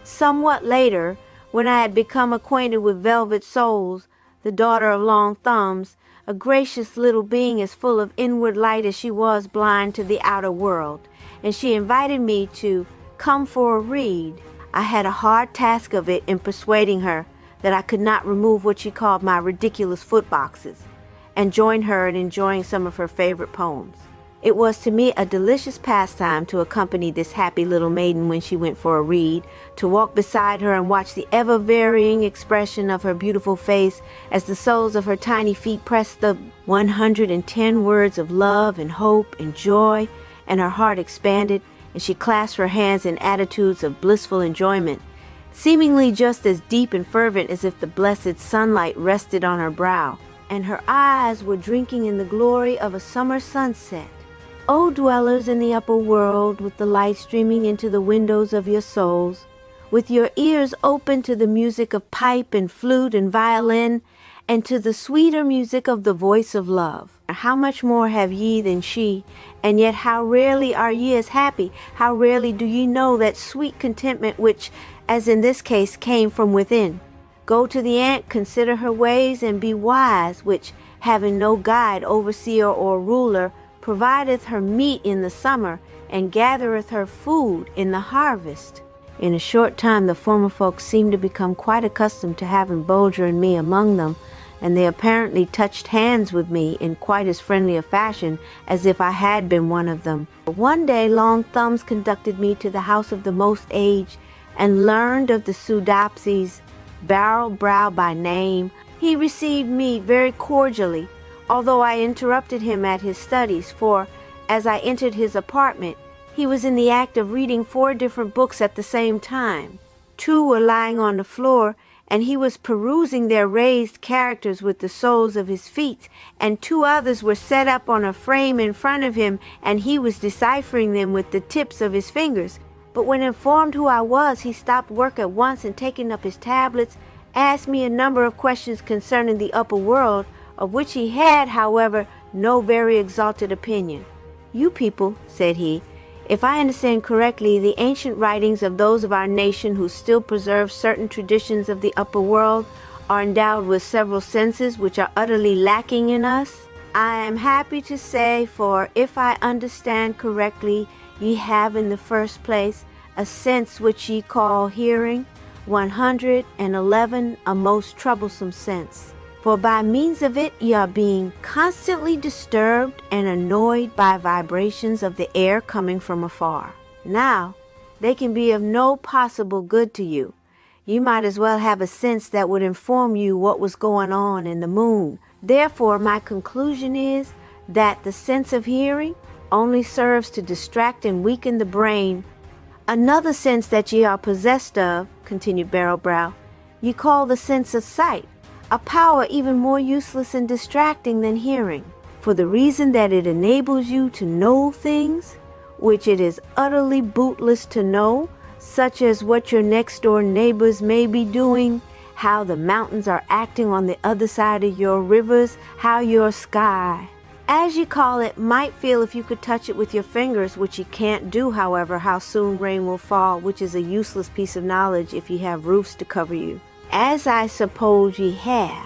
S1: Somewhat later, when I had become acquainted with Velvet Souls, the daughter of Long Thumbs, a gracious little being as full of inward light as she was blind to the outer world, and she invited me to come for a read. I had a hard task of it in persuading her that I could not remove what she called my ridiculous footboxes, and join her in enjoying some of her favorite poems. It was to me a delicious pastime to accompany this happy little maiden when she went for a read, to walk beside her and watch the ever-varying expression of her beautiful face as the soles of her tiny feet pressed the 110 words of love and hope and joy, and her heart expanded, and she clasped her hands in attitudes of blissful enjoyment, seemingly just as deep and fervent as if the blessed sunlight rested on her brow, and her eyes were drinking in the glory of a summer sunset. O dwellers in the upper world, with the light streaming into the windows of your souls, with your ears open to the music of pipe and flute and violin, and to the sweeter music of the voice of love. How much more have ye than she, and yet how rarely are ye as happy, how rarely do ye know that sweet contentment which, as in this case, came from within. Go to the ant, consider her ways, and be wise, which, having no guide, overseer, or ruler, provideth her meat in the summer, and gathereth her food in the harvest. In a short time the formifolk seemed to become quite accustomed to having Bulger and me among them, and they apparently touched hands with me in quite as friendly a fashion as if I had been one of them. One day Long Thumbs conducted me to the house of the most aged, and learned of the soodopsies, Barrelbrow by name. He received me very cordially, although I interrupted him at his studies, for, as I entered his apartment, He was in the act of reading 4 different books at the same time. 2 were lying on the floor, and he was perusing their raised characters with the soles of his feet, and 2 others were set up on a frame in front of him, and he was deciphering them with the tips of his fingers. But when informed who I was, he stopped work at once and, taking up his tablets, asked me a number of questions concerning the upper world, of which he had, however, no very exalted opinion. "You people," said he, "if I understand correctly, the ancient writings of those of our nation who still preserve certain traditions of the upper world are endowed with several senses which are utterly lacking in us. I am happy to say, for if I understand correctly, ye have in the first place a sense which ye call hearing, 111, a most troublesome sense. For by means of it ye are being constantly disturbed and annoyed by vibrations of the air coming from afar. Now, they can be of no possible good to you. You might as well have a sense that would inform you what was going on in the moon. Therefore, my conclusion is that the sense of hearing only serves to distract and weaken the brain. Another sense that ye are possessed of," continued Barrowbrow, "ye call the sense of sight, a power even more useless and distracting than hearing, for the reason that it enables you to know things which it is utterly bootless to know, such as what your next-door neighbors may be doing, how the mountains are acting on the other side of your rivers, how your sky, as ye call it, might feel if you could touch it with your fingers, which ye can't do, however, how soon rain will fall, which is a useless piece of knowledge if ye have roofs to cover you, as I suppose ye have.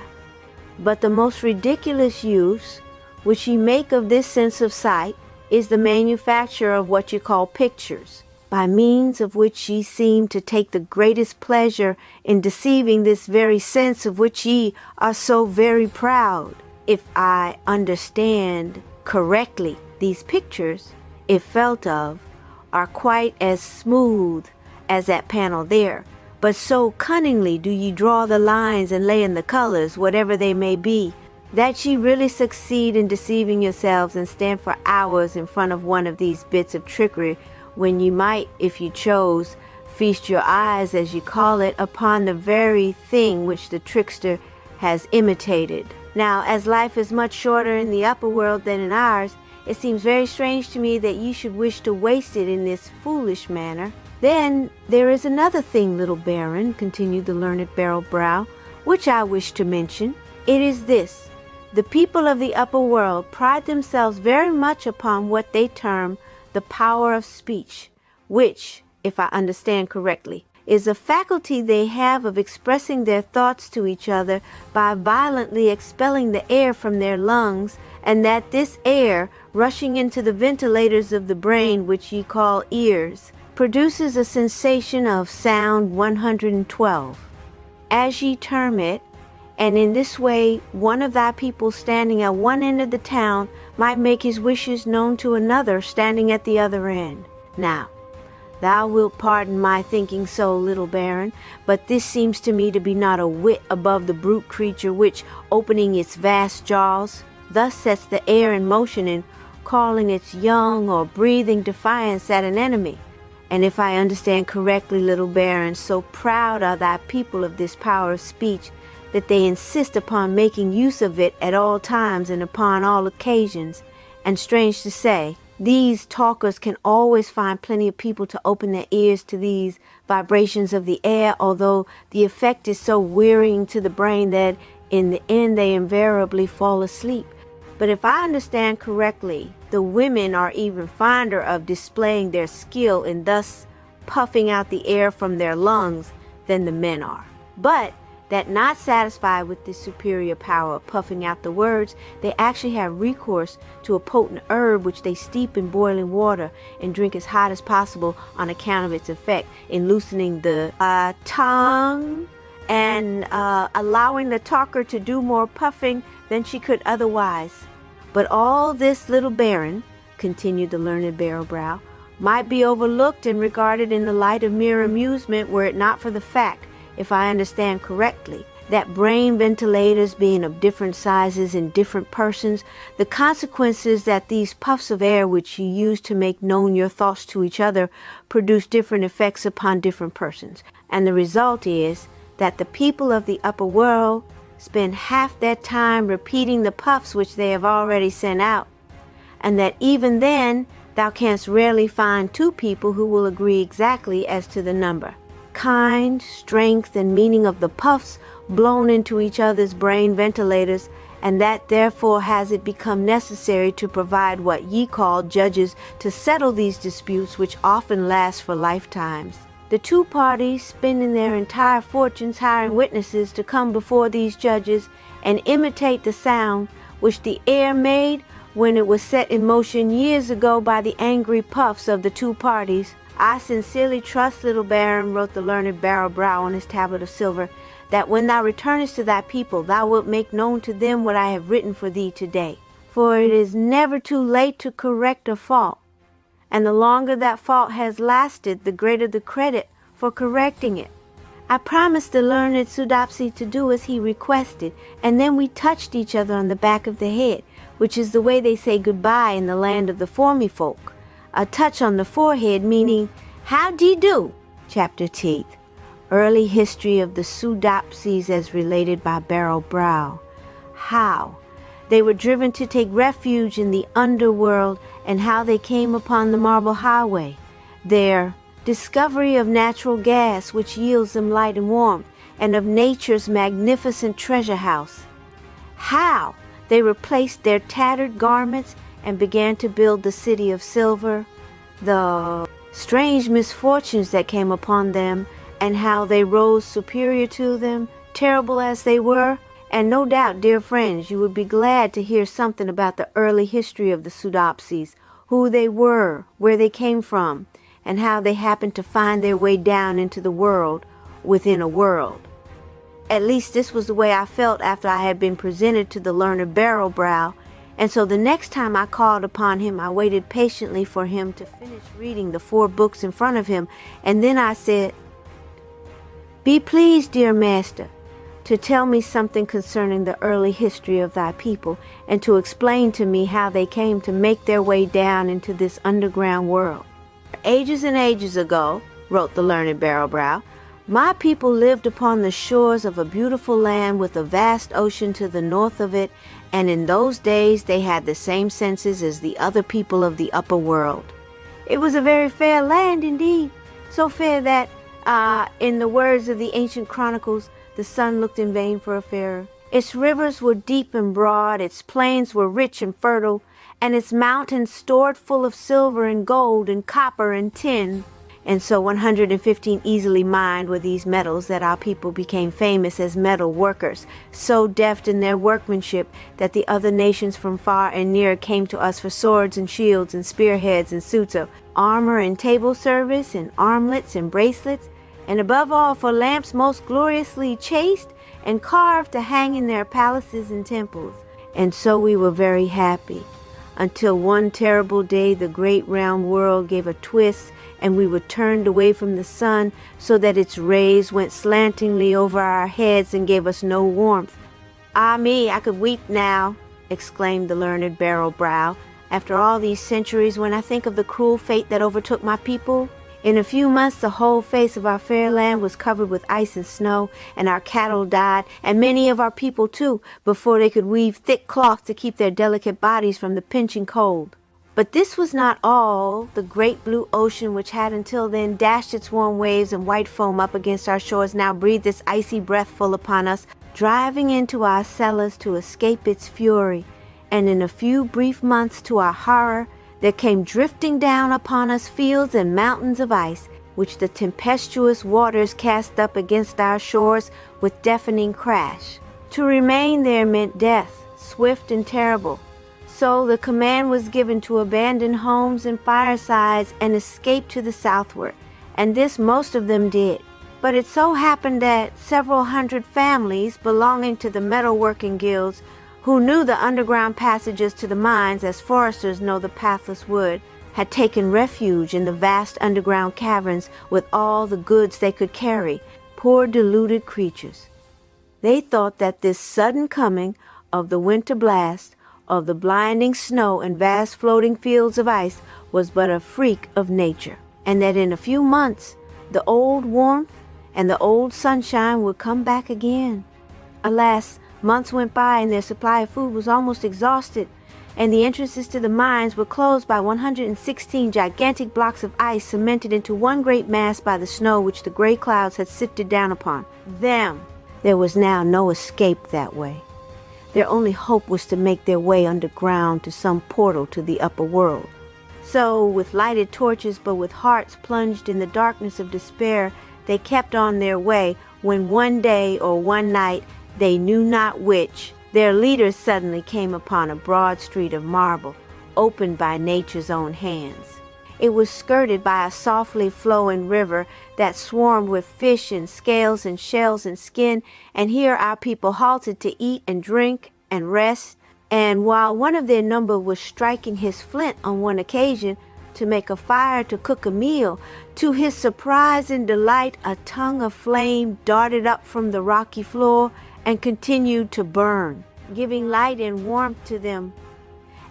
S1: But the most ridiculous use which ye make of this sense of sight is the manufacture of what ye call pictures, by means of which ye seem to take the greatest pleasure in deceiving this very sense of which ye are so very proud. If I understand correctly, these pictures, if felt of, are quite as smooth as that panel there, but so cunningly do ye draw the lines and lay in the colors, whatever they may be, that ye really succeed in deceiving yourselves and stand for hours in front of one of these bits of trickery, when ye might, if ye chose, feast your eyes, as ye call it, upon the very thing which the trickster has imitated. Now, as life is much shorter in the upper world than in ours, it seems very strange to me that ye should wish to waste it in this foolish manner. Then there is another thing, little Baron," continued the learned Barrowbrow, "which I wish to mention. It is this: the people of the upper world pride themselves very much upon what they term the power of speech, which, if I understand correctly, is a faculty they have of expressing their thoughts to each other by violently expelling the air from their lungs, and that this air, rushing into the ventilators of the brain, which ye call ears, produces a sensation of sound 112, as ye term it, and in this way one of thy people standing at one end of the town might make his wishes known to another standing at the other end. Now, thou wilt pardon my thinking so, little Baron, but this seems to me to be not a whit above the brute creature which, opening its vast jaws, thus sets the air in motion and calling its young or breathing defiance at an enemy. And if I understand correctly, little Baron, so proud are thy people of this power of speech that they insist upon making use of it at all times and upon all occasions. And strange to say, these talkers can always find plenty of people to open their ears to these vibrations of the air, although the effect is so wearying to the brain that in the end they invariably fall asleep. But if I understand correctly, the women are even fonder of displaying their skill in thus puffing out the air from their lungs than the men are. But that not satisfied with this superior power of puffing out the words, they actually have recourse to a potent herb which they steep in boiling water and drink as hot as possible on account of its effect in loosening the tongue and allowing the talker to do more puffing than she could otherwise. But all this, little Baron, continued the learned Barrowbrow, might be overlooked and regarded in the light of mere amusement were it not for the fact, if I understand correctly, that brain ventilators being of different sizes in different persons, the consequences that these puffs of air which you use to make known your thoughts to each other produce different effects upon different persons. And the result is that the people of the upper world spend half their time repeating the puffs which they have already sent out, and that even then thou canst rarely find two people who will agree exactly as to the number, kind, strength, and meaning of the puffs blown into each other's brain ventilators, and that therefore has it become necessary to provide what ye call judges to settle these disputes which often last for lifetimes. The two parties spending their entire fortunes hiring witnesses to come before these judges and imitate the sound which the air made when it was set in motion years ago by the angry puffs of the two parties. I sincerely trust, little baron, wrote the learned Barrowbrow on his tablet of silver, that when thou returnest to thy people, thou wilt make known to them what I have written for thee today. For it is never too late to correct a fault, and the longer that fault has lasted, the greater the credit for correcting it. I promised the learned Soodopsy to do as he requested, and then we touched each other on the back of the head, which is the way they say goodbye in the land of the formifolk. A touch on the forehead meaning, how d'ye do? Chapter Teeth. Early history of the Soodopsies as related by Barrowbrow. How they were driven to take refuge in the underworld, and how they came upon the marble highway. Their discovery of natural gas which yields them light and warmth, and of nature's magnificent treasure house. How they replaced their tattered garments and began to build the city of silver. The strange misfortunes that came upon them, and how they rose superior to them, terrible as they were. And no doubt, dear friends, you would be glad to hear something about the early history of the Soodopsies, who they were, where they came from, and how they happened to find their way down into the world within a world. At least this was the way I felt after I had been presented to the learned Barrowbrow, and so the next time I called upon him, I waited patiently for him to finish reading the 4 books in front of him, and then I said, Be pleased, dear master, to tell me something concerning the early history of thy people, and to explain to me how they came to make their way down into this underground world. Ages and ages ago, wrote the learned Barrowbrow, my people lived upon the shores of a beautiful land with a vast ocean to the north of it, and in those days they had the same senses as the other people of the upper world. It was a very fair land indeed, so fair that, in the words of the ancient chronicles, the sun looked in vain for a fairer. Its rivers were deep and broad, its plains were rich and fertile, and its mountains stored full of silver and gold and copper and tin. And so 115 easily mined were these metals that our people became famous as metal workers, so deft in their workmanship that the other nations from far and near came to us for swords and shields and spearheads and suits of armor and table service and armlets and bracelets, and above all for lamps most gloriously chased and carved to hang in their palaces and temples. And so we were very happy, until one terrible day the great round world gave a twist, and we were turned away from the sun, so that its rays went slantingly over our heads and gave us no warmth. Ah me, I could weep now, exclaimed the learned Barrowbrow, after all these centuries, when I think of the cruel fate that overtook my people. In a few months the whole face of our fair land was covered with ice and snow, and our cattle died, and many of our people too, before they could weave thick cloth to keep their delicate bodies from the pinching cold. But this was not all. The great blue ocean, which had until then dashed its warm waves and white foam up against our shores, now breathed its icy breath full upon us, driving into our cellars to escape its fury. And in a few brief months, to our horror, there came drifting down upon us fields and mountains of ice, which the tempestuous waters cast up against our shores with deafening crash. To remain there meant death, swift and terrible. So the command was given to abandon homes and firesides and escape to the southward, and this most of them did. But it so happened that several hundred families belonging to the metalworking guilds, who knew the underground passages to the mines as foresters know the pathless wood, had taken refuge in the vast underground caverns with all the goods they could carry, poor deluded creatures. They thought that this sudden coming of the winter blast, of the blinding snow and vast floating fields of ice was but a freak of nature, and that in a few months the old warmth and the old sunshine would come back again. Alas, months went by and their supply of food was almost exhausted, and the entrances to the mines were closed by 116 gigantic blocks of ice cemented into one great mass by the snow which the gray clouds had sifted down upon them. There was now no escape that way. Their only hope was to make their way underground to some portal to the upper world. So, with lighted torches but with hearts plunged in the darkness of despair, they kept on their way when one day or one night, they knew not which, their leaders suddenly came upon a broad street of marble, opened by nature's own hands. It was skirted by a softly flowing river that swarmed with fish and scales and shells and skin, and here our people halted to eat and drink and rest, and while one of their number was striking his flint on one occasion to make a fire to cook a meal, to his surprise and delight a tongue of flame darted up from the rocky floor and continued to burn, giving light and warmth to them.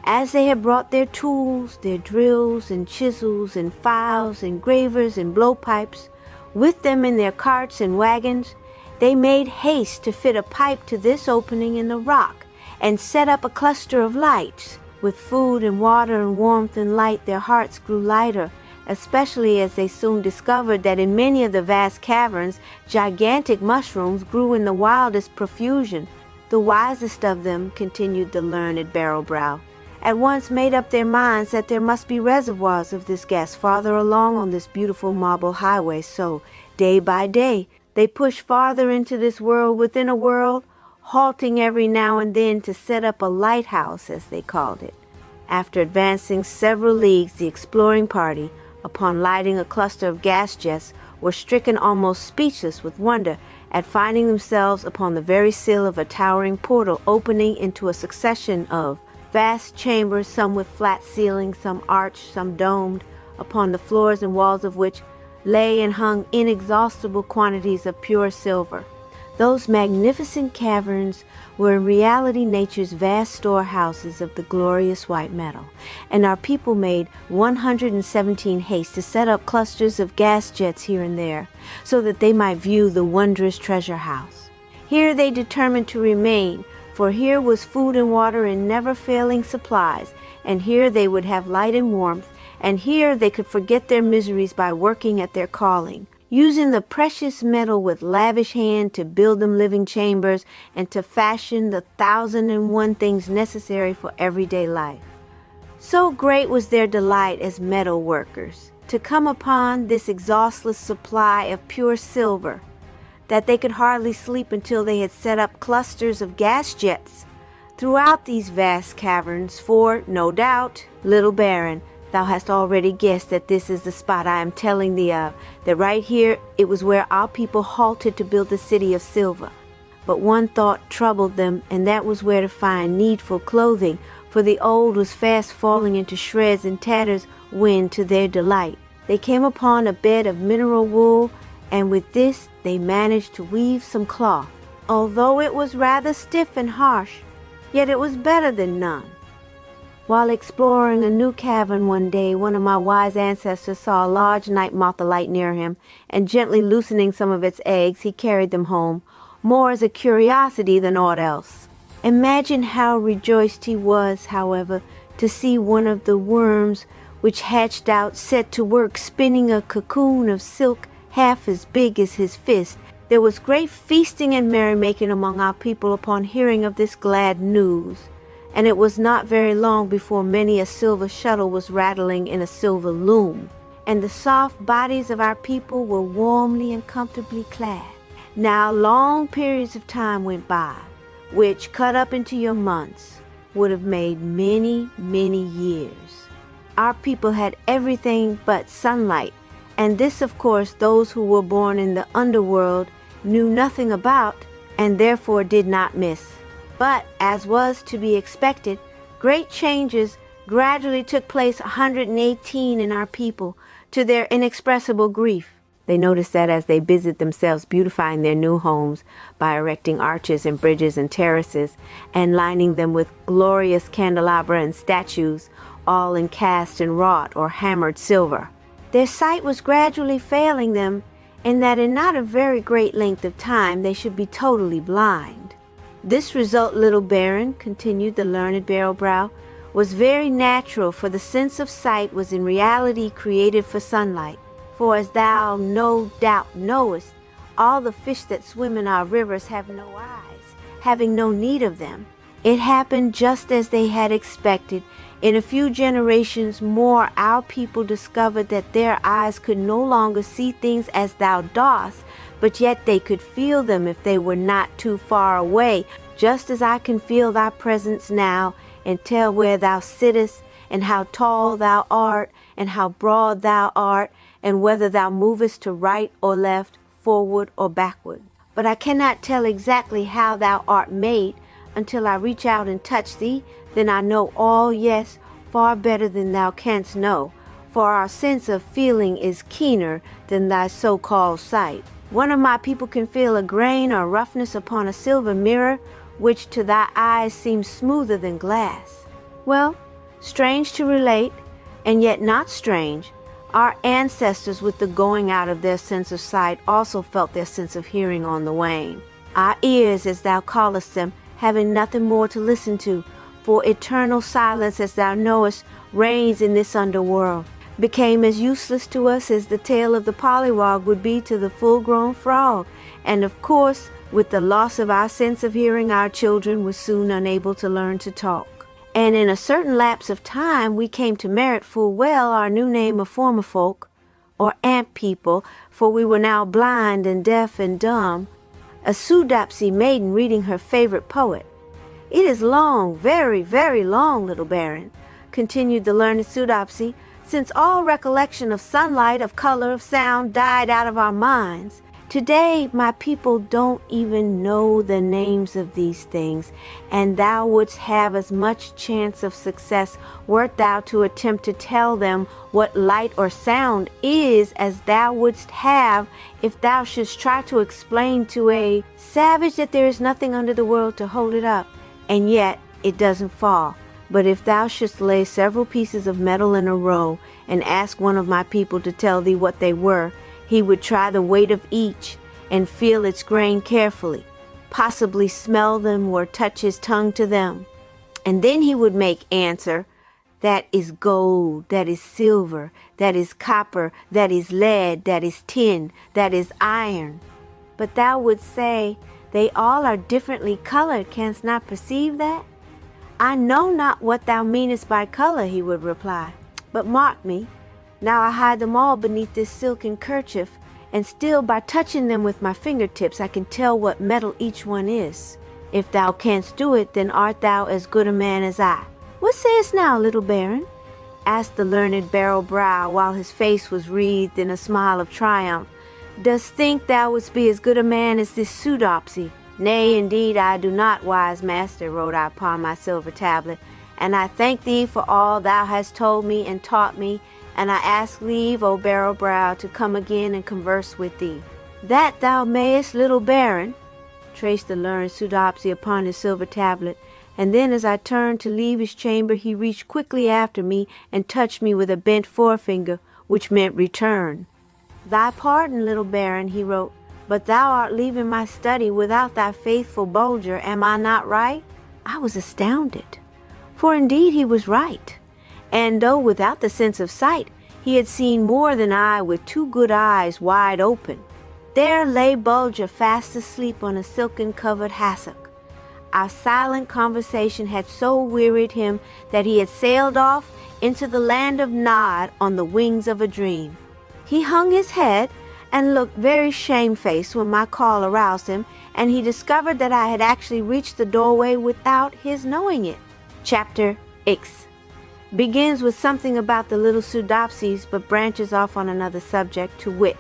S1: As they had brought their tools, their drills and chisels and files and gravers and blowpipes, with them in their carts and wagons, they made haste to fit a pipe to this opening in the rock and set up a cluster of lights. With food and water and warmth and light, their hearts grew lighter, especially as they soon discovered that in many of the vast caverns, gigantic mushrooms grew in the wildest profusion. The wisest of them, continued the learned Barrowbrow, at once made up their minds that there must be reservoirs of this gas farther along on this beautiful marble highway. So, day by day, they pushed farther into this world within a world, halting every now and then to set up a lighthouse, as they called it. After advancing several leagues, the exploring party, upon lighting a cluster of gas jets, were stricken almost speechless with wonder at finding themselves upon the very sill of a towering portal opening into a succession of vast chambers, some with flat ceilings, some arched, some domed, upon the floors and walls of which lay and hung inexhaustible quantities of pure silver. Those magnificent caverns were in reality nature's vast storehouses of the glorious white metal, and our people made 117 haste to set up clusters of gas jets here and there, so that they might view the wondrous treasure house. Here they determined to remain, for here was food and water in never-failing supplies, and here they would have light and warmth, and here they could forget their miseries by working at their calling, using the precious metal with lavish hand to build them living chambers and to fashion the 1,001 things necessary for everyday life. So great was their delight as metal workers to come upon this exhaustless supply of pure silver that they could hardly sleep until they had set up clusters of gas jets throughout these vast caverns, for, no doubt, little Baron, thou hast already guessed that this is the spot I am telling thee of, that right here it was where our people halted to build the city of silver. But one thought troubled them, and that was where to find needful clothing, for the old was fast falling into shreds and tatters when, to their delight, they came upon a bed of mineral wool, and with this they managed to weave some cloth. Although it was rather stiff and harsh, yet it was better than none. While exploring a new cavern one day, one of my wise ancestors saw a large night moth alight near him, and gently loosening some of its eggs, he carried them home, more as a curiosity than aught else. Imagine how rejoiced he was, however, to see one of the worms which hatched out set to work spinning a cocoon of silk half as big as his fist. There was great feasting and merrymaking among our people upon hearing of this glad news, and it was not very long before many a silver shuttle was rattling in a silver loom, and the soft bodies of our people were warmly and comfortably clad. Now long periods of time went by, which, cut up into your months, would have made many, many years. Our people had everything but sunlight, and this, of course, those who were born in the underworld knew nothing about, and therefore did not miss. But, as was to be expected, great changes gradually took place 118 in our people, to their inexpressible grief. They noticed that as they busied themselves beautifying their new homes by erecting arches and bridges and terraces and lining them with glorious candelabra and statues, all in cast and wrought or hammered silver, their sight was gradually failing them, and that in not a very great length of time they should be totally blind. This result, little Baron, continued the learned Barrowbrow, was very natural, for the sense of sight was in reality created for sunlight. For as thou no doubt knowest, all the fish that swim in our rivers have no eyes, having no need of them. It happened just as they had expected. In a few generations more, our people discovered that their eyes could no longer see things as thou dost, but yet they could feel them if they were not too far away, just as I can feel thy presence now, and tell where thou sittest, and how tall thou art, and how broad thou art, and whether thou movest to right or left, forward or backward. But I cannot tell exactly how thou art made, until I reach out and touch thee. Then I know all, yes, far better than thou canst know, for our sense of feeling is keener than thy so-called sight. One of my people can feel a grain or roughness upon a silver mirror, which to thy eyes seems smoother than glass. Well, strange to relate, and yet not strange, our ancestors, with the going out of their sense of sight, also felt their sense of hearing on the wane. Our ears, as thou callest them, having nothing more to listen to, for eternal silence, as thou knowest, reigns in this underworld, became as useless to us as the tail of the pollywog would be to the full-grown frog, and of course, with the loss of our sense of hearing, our children were soon unable to learn to talk. And in a certain lapse of time we came to merit full well our new name of formifolk, or ant people, for we were now blind and deaf and dumb, a soodopsy maiden reading her favorite poet. It is long, very, very long, little Baron, continued the learned soodopsy, since all recollection of sunlight, of color, of sound died out of our minds. Today my people don't even know the names of these things, and thou wouldst have as much chance of success wert thou to attempt to tell them what light or sound is as thou wouldst have if thou shouldst try to explain to a savage that there is nothing under the world to hold it up, and yet it doesn't fall. But if thou shouldst lay several pieces of metal in a row and ask one of my people to tell thee what they were, he would try the weight of each and feel its grain carefully, possibly smell them or touch his tongue to them. And then he would make answer, that is gold, that is silver, that is copper, that is lead, that is tin, that is iron. But thou wouldst say, they all are differently colored, canst not perceive that? I know not what thou meanest by color, he would reply, but mark me, now I hide them all beneath this silken kerchief, and still by touching them with my fingertips I can tell what metal each one is. If thou canst do it, then art thou as good a man as I. What sayest now, little Baron? Asked the learned Barrowbrow, while his face was wreathed in a smile of triumph. Dost think thou wouldst be as good a man as this soodopsy? Nay, indeed, I do not, wise master, wrote I upon my silver tablet, and I thank thee for all thou hast told me and taught me, and I ask leave, O Barrowbrow, to come again and converse with thee. That thou mayest, little Baron, traced the learned soodopsy upon his silver tablet, and then as I turned to leave his chamber he reached quickly after me and touched me with a bent forefinger, which meant return. Thy pardon, little Baron, he wrote, but thou art leaving my study without thy faithful Bulger, am I not right? I was astounded, for indeed he was right, and though without the sense of sight, he had seen more than I with two good eyes wide open. There lay Bulger fast asleep on a silken-covered hassock. Our silent conversation had so wearied him that he had sailed off into the land of Nod on the wings of a dream. He hung his head and looked very shamefaced when my call aroused him, and he discovered that I had actually reached the doorway without his knowing it. Chapter X begins with something about the little soodopsies, but branches off on another subject, to wit,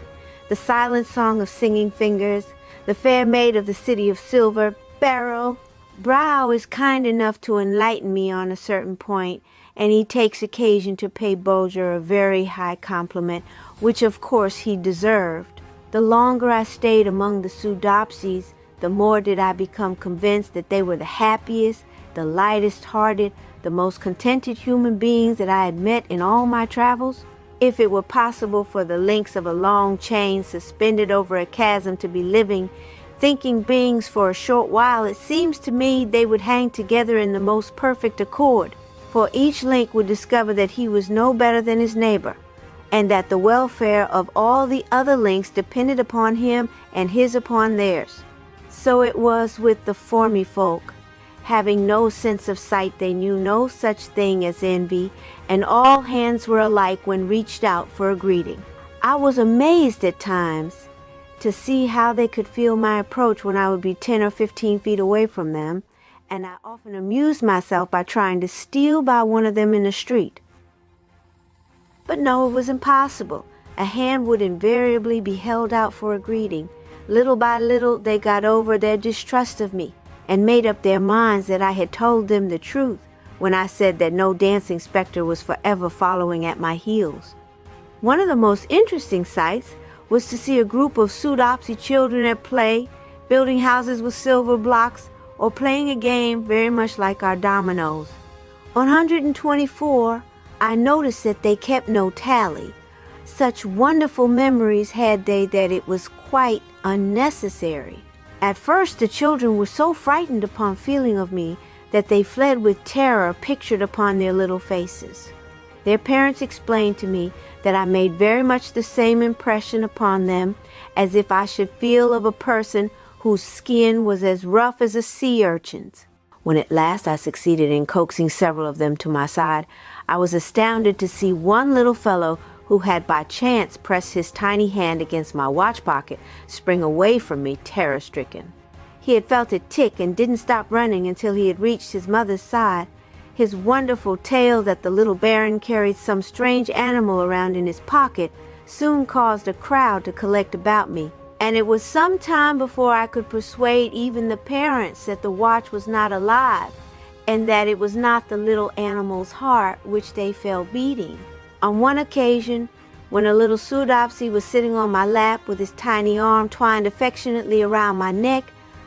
S1: the silent song of singing fingers, the fair maid of the city of silver. Barrowbrow is kind enough to enlighten me on a certain point, and he takes occasion to pay Bulger a very high compliment, which of course he deserved. The longer I stayed among the soodopsies, the more did I become convinced that they were the happiest, the lightest-hearted, the most contented human beings that I had met in all my travels. If it were possible for the links of a long chain suspended over a chasm to be living, thinking beings for a short while, it seems to me they would hang together in the most perfect accord, for each link would discover that he was no better than his neighbor, and that the welfare of all the other links depended upon him and his upon theirs. So it was with the formifolk. Having no sense of sight, they knew no such thing as envy, and all hands were alike when reached out for a greeting. I was amazed at times to see how they could feel my approach when I would be 10 or 15 feet away from them, and I often amused myself by trying to steal by one of them in the street. But no, it was impossible. A hand would invariably be held out for a greeting. Little by little, they got over their distrust of me and made up their minds that I had told them the truth when I said that no dancing specter was forever following at my heels. One of the most interesting sights was to see a group of soodopsy children at play, building houses with silver blocks, or playing a game very much like our dominoes. On 124, I noticed that they kept no tally. Such wonderful memories had they that it was quite unnecessary. At first, the children were so frightened upon feeling of me that they fled with terror pictured upon their little faces. Their parents explained to me that I made very much the same impression upon them as if I should feel of a person whose skin was as rough as a sea urchin's. When at last I succeeded in coaxing several of them to my side, I was astounded to see one little fellow who had by chance pressed his tiny hand against my watch pocket spring away from me terror-stricken. He had felt it tick and didn't stop running until he had reached his mother's side. His wonderful tale that the little baron carried some strange animal around in his pocket soon caused a crowd to collect about me, and it was some time before I could persuade even the parents that the watch was not alive, and that it was not the little animal's heart which they felt beating. On one occasion, when a little soodopsy was sitting on my lap with his tiny arm twined affectionately around my neck,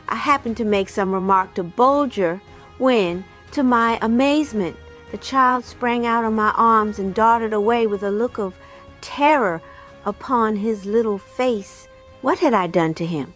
S1: I happened to make some remark to Bulger when, to my amazement, the child sprang out of my arms and darted away with a look of terror upon his little face. What had I done to him?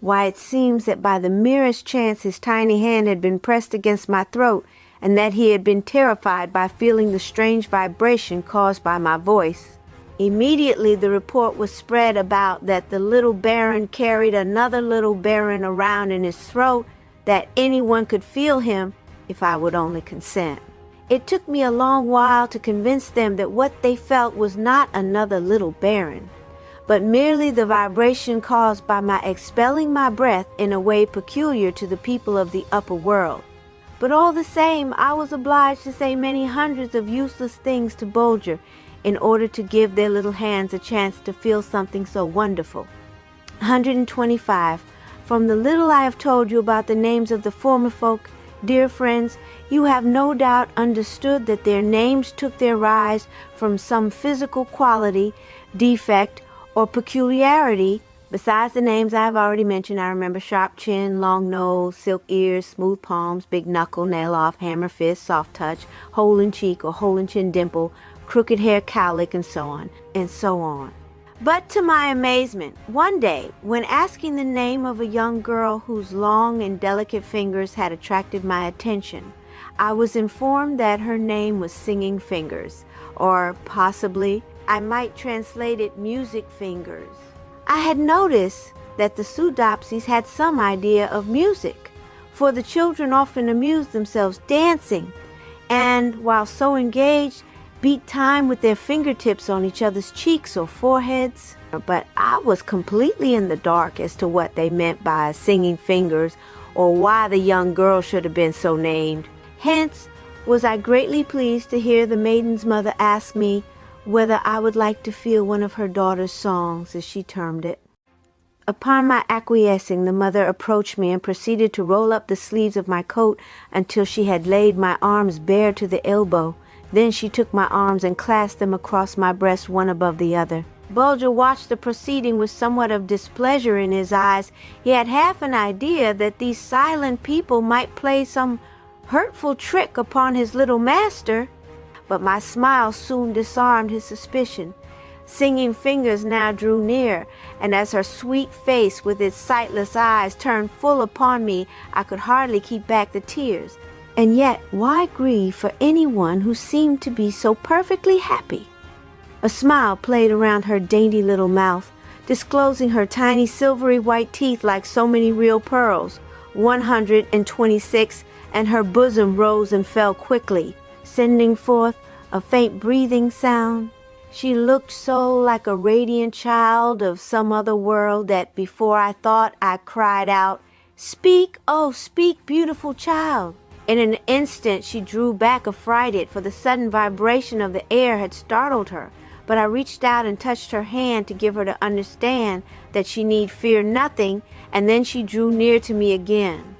S1: Why, it seems that by the merest chance his tiny hand had been pressed against my throat, and that he had been terrified by feeling the strange vibration caused by my voice. Immediately the report was spread about that the little baron carried another little baron around in his throat, that anyone could feel him if I would only consent. It took me a long while to convince them that what they felt was not another little baron, but merely the vibration caused by my expelling my breath in a way peculiar to the people of the upper world. But all the same, I was obliged to say many hundreds of useless things to Bulger in order to give their little hands a chance to feel something so wonderful. 125. From the little I have told you about the names of the formifolk, dear friends, you have no doubt understood that their names took their rise from some physical quality, defect, or peculiarity. Besides the names I have already mentioned, I remember sharp chin, long nose, silk ears, smooth palms, big knuckle, nail off, hammer fist, soft touch, hole in cheek or hole in chin dimple, crooked hair cowlick, and so on, and so on. But to my amazement, one day, when asking the name of a young girl whose long and delicate fingers had attracted my attention, I was informed that her name was Singing Fingers, or possibly I might translate it Music Fingers. I had noticed that the soodopsies had some idea of music, for the children often amused themselves dancing, and while so engaged, beat time with their fingertips on each other's cheeks or foreheads. But I was completely in the dark as to what they meant by singing fingers, or why the young girl should have been so named. Hence was I greatly pleased to hear the maiden's mother ask me whether I would like to feel one of her daughter's songs, as she termed it. Upon my acquiescing, the mother approached me and proceeded to roll up the sleeves of my coat until she had laid my arms bare to the elbow. Then she took my arms and clasped them across my breast one above the other. Bulger watched the proceeding with somewhat of displeasure in his eyes. He had half an idea that these silent people might play some hurtful trick upon his little master, but my smile soon disarmed his suspicion. Singing Fingers now drew near, and as her sweet face with its sightless eyes turned full upon me, I could hardly keep back the tears. And yet, why grieve for anyone who seemed to be so perfectly happy? A smile played around her dainty little mouth, disclosing her tiny silvery white teeth like so many real pearls. 126, and her bosom rose and fell quickly, sending forth a faint breathing sound. She looked so like a radiant child of some other world that before I thought I cried out, "Speak, oh speak, beautiful child!" In an instant she drew back affrighted, for the sudden vibration of the air had startled her. But I reached out and touched her hand to give her to understand that she need fear nothing, and then she drew near to me again.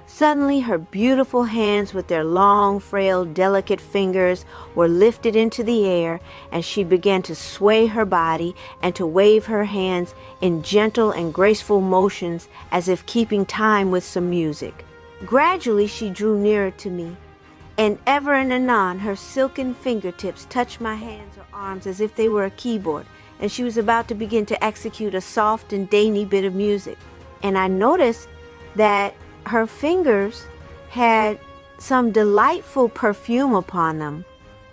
S1: Suddenly her beautiful hands with their long, frail, delicate fingers were lifted into the air, and she began to sway her body and to wave her hands in gentle and graceful motions as if keeping time with some music. Gradually she drew nearer to me, and ever and anon her silken fingertips touched my hands or arms as if they were a keyboard, and she was about to begin to execute a soft and dainty bit of music. And I noticed that her fingers had some delightful perfume upon them.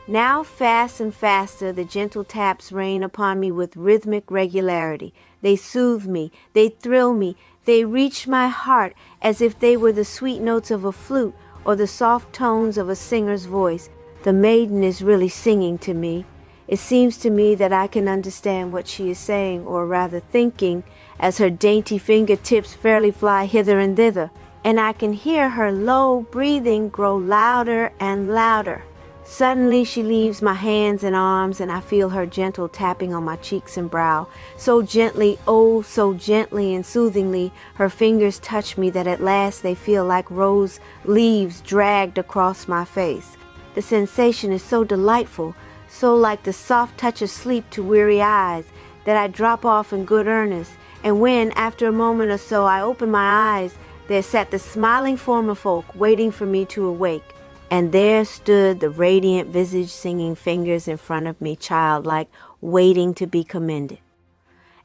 S1: Now fast and faster the gentle taps rain upon me with rhythmic regularity. They soothe me, they thrill me, they reach my heart as if they were the sweet notes of a flute or the soft tones of a singer's voice. The maiden is really singing to me. It seems to me that I can understand what she is saying, or rather thinking, as her dainty fingertips fairly fly hither and thither, and I can hear her low breathing grow louder and louder. Suddenly she leaves my hands and arms, and I feel her gentle tapping on my cheeks and brow. So gently, oh, so gently and soothingly, her fingers touch me that at last they feel like rose leaves dragged across my face. The sensation is so delightful, so like the soft touch of sleep to weary eyes, that I drop off in good earnest, and when, after a moment or so, I open my eyes, there sat the smiling formifolk waiting for me to awake. And there stood the radiant-visaged singing Fingers in front of me, childlike, waiting to be commended.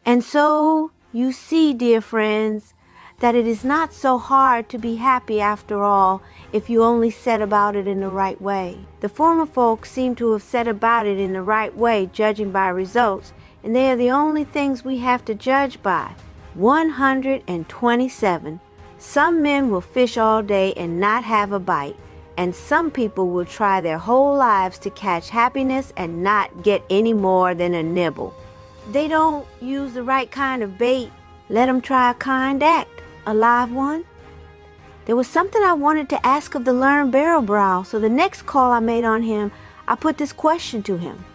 S1: And so, you see, dear friends, that it is not so hard to be happy after all, if you only set about it in the right way. The formifolk seem to have set about it in the right way, judging by results, and they are the only things we have to judge by. 127. Some men will fish all day and not have a bite, and some people will try their whole lives to catch happiness and not get any more than a nibble. They don't use the right kind of bait. Let them try a kind act, a live one. There was something I wanted to ask of the learned barrel-brow, so the next call I made on him, I put this question to him.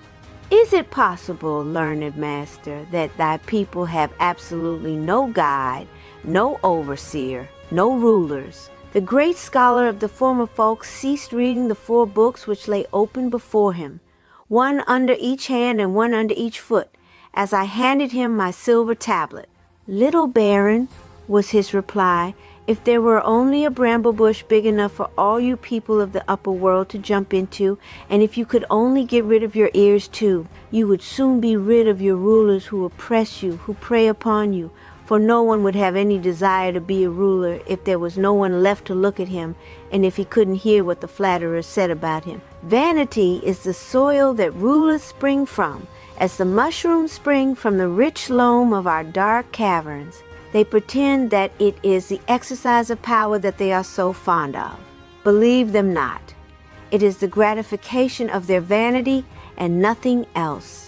S1: Is it possible, learned master, that thy people have absolutely no guide, no overseer, no rulers? The great scholar of the formifolk ceased reading the 4 books which lay open before him, one under each hand and one under each foot, as I handed him my silver tablet. "Little Baron," was his reply, "if there were only a bramble bush big enough for all you people of the upper world to jump into, and if you could only get rid of your ears too, you would soon be rid of your rulers who oppress you, who prey upon you, for no one would have any desire to be a ruler if there was no one left to look at him, and if he couldn't hear what the flatterers said about him. Vanity is the soil that rulers spring from, as the mushrooms spring from the rich loam of our dark caverns. They pretend that it is the exercise of power that they are so fond of. Believe them not. It is the gratification of their vanity and nothing else.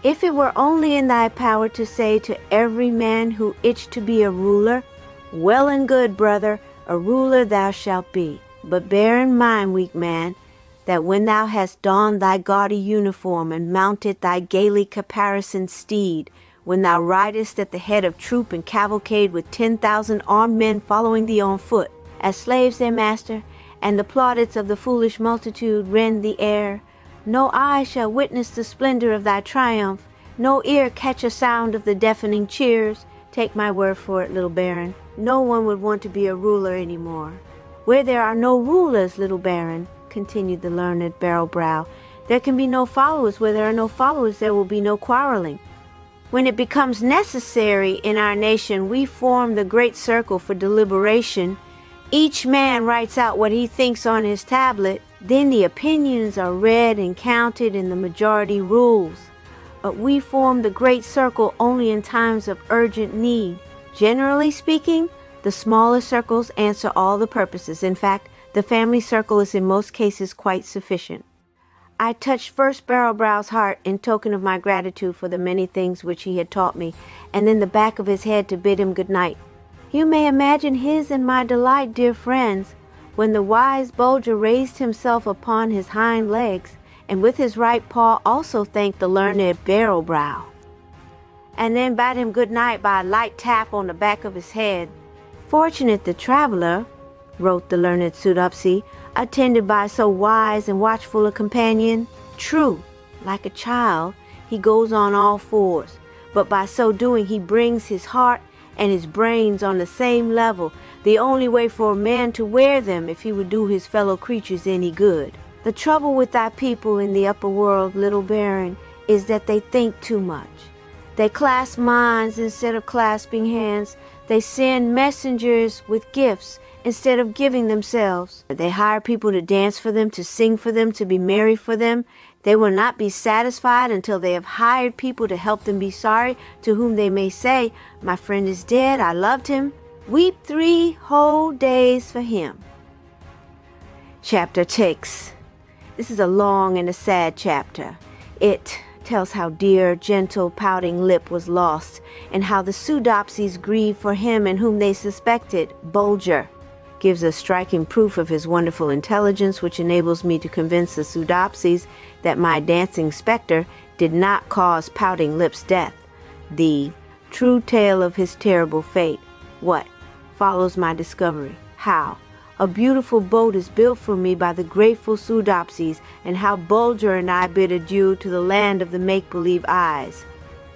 S1: If it were only in thy power to say to every man who itched to be a ruler, 'Well and good, brother, a ruler thou shalt be. But bear in mind, weak man, that when thou hast donned thy gaudy uniform and mounted thy gaily caparisoned steed, when thou ridest at the head of troop and cavalcade with 10,000 armed men following thee on foot, as slaves their master, and the plaudits of the foolish multitude rend the air, no eye shall witness the splendor of thy triumph, No ear catch a sound of the deafening cheers. Take my word for it, little baron, no one would want to be a ruler anymore. Where there are no rulers, little baron, continued the learned Barrowbrow, there can be no followers. Where there are no followers, there will be no quarreling. When it becomes necessary in our nation, we form the great circle for deliberation. Each man writes out what he thinks on his tablet. Then the opinions are read and counted and the majority rules. But we form the great circle only in times of urgent need. Generally speaking, the smaller circles answer all the purposes. In fact, the family circle is in most cases quite sufficient. I touched first Barrowbrow's heart in token of my gratitude for the many things which he had taught me, and then the back of his head to bid him good night. You may imagine his and my delight, dear friends, when the wise Bulger raised himself upon his hind legs, and with his right paw also thanked the learned Barrowbrow, and then bade him good night by a light tap on the back of his head. Fortunate the traveler, wrote the learned Soodopsy, attended by so wise and watchful a companion. True, like a child, he goes on all fours, but by so doing he brings his heart and his brains on the same level, the only way for a man to wear them if he would do his fellow creatures any good. The trouble with thy people in the upper world, little baron, is that they think too much. They clasp minds instead of clasping hands. They send messengers with gifts instead of giving themselves. They hire people to dance for them, to sing for them, to be merry for them. They will not be satisfied until they have hired people to help them be sorry, to whom they may say, my friend is dead, I loved him. Weep 3 whole days for him. Chapter 6. This is a long and a sad chapter. It tells how dear, gentle, pouting Lip was lost, and how the Soodopsies grieved for him in whom they suspected, Bulger. Gives us striking proof of his wonderful intelligence, which enables me to convince the Soodopsies that my dancing specter did not cause Pouting Lip's death. The true tale of his terrible fate. What follows my discovery? How a beautiful boat is built for me by the grateful Soodopsies, and how Bulger and I bid adieu to the land of the make-believe eyes.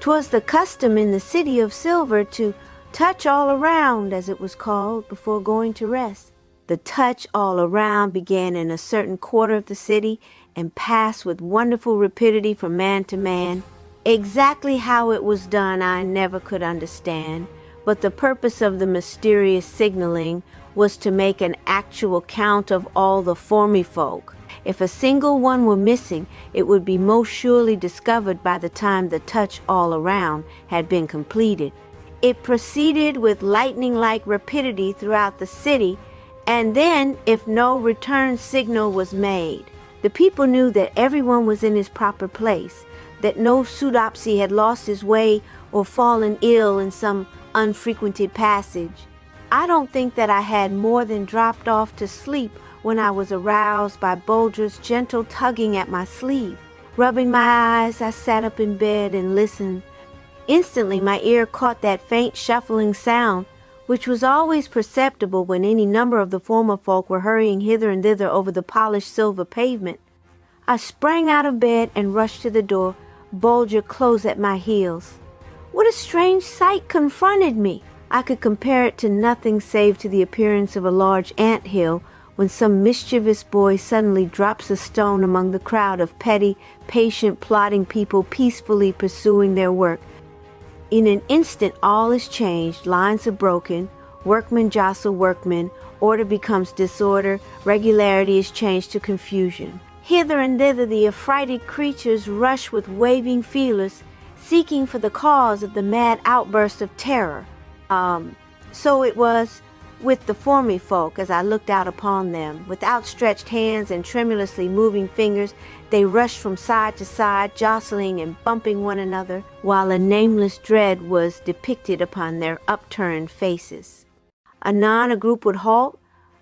S1: 'Twas the custom in the City of Silver to touch all around, as it was called, before going to rest. The touch all around began in a certain quarter of the city and passed with wonderful rapidity from man to man. Exactly how it was done I never could understand, but the purpose of the mysterious signaling was to make an actual count of all the formifolk. If a single one were missing, it would be most surely discovered by the time the touch all around had been completed. It proceeded with lightning-like rapidity throughout the city, and then, if no return signal was made, the people knew that everyone was in his proper place, that no Soodopsy had lost his way or fallen ill in some unfrequented passage. I don't think that I had more than dropped off to sleep when I was aroused by Bulger's gentle tugging at my sleeve. Rubbing my eyes, I sat up in bed and listened. Instantly my ear caught that faint shuffling sound, which was always perceptible when any number of the formifolk were hurrying hither and thither over the polished silver pavement. I sprang out of bed and rushed to the door, Bulger close at my heels. What a strange sight confronted me! I could compare it to nothing save to the appearance of a large ant-hill when some mischievous boy suddenly drops a stone among the crowd of petty, patient, plodding people peacefully pursuing their work. In an instant all is changed, lines are broken, workmen jostle workmen, order becomes disorder, regularity is changed to confusion. Hither and thither the affrighted creatures rush with waving feelers, seeking for the cause of the mad outburst of terror. So it was with the formifolk as I looked out upon them. With outstretched hands and tremulously moving fingers, they rushed from side to side, jostling and bumping one another, while a nameless dread was depicted upon their upturned faces. Anon a group would halt,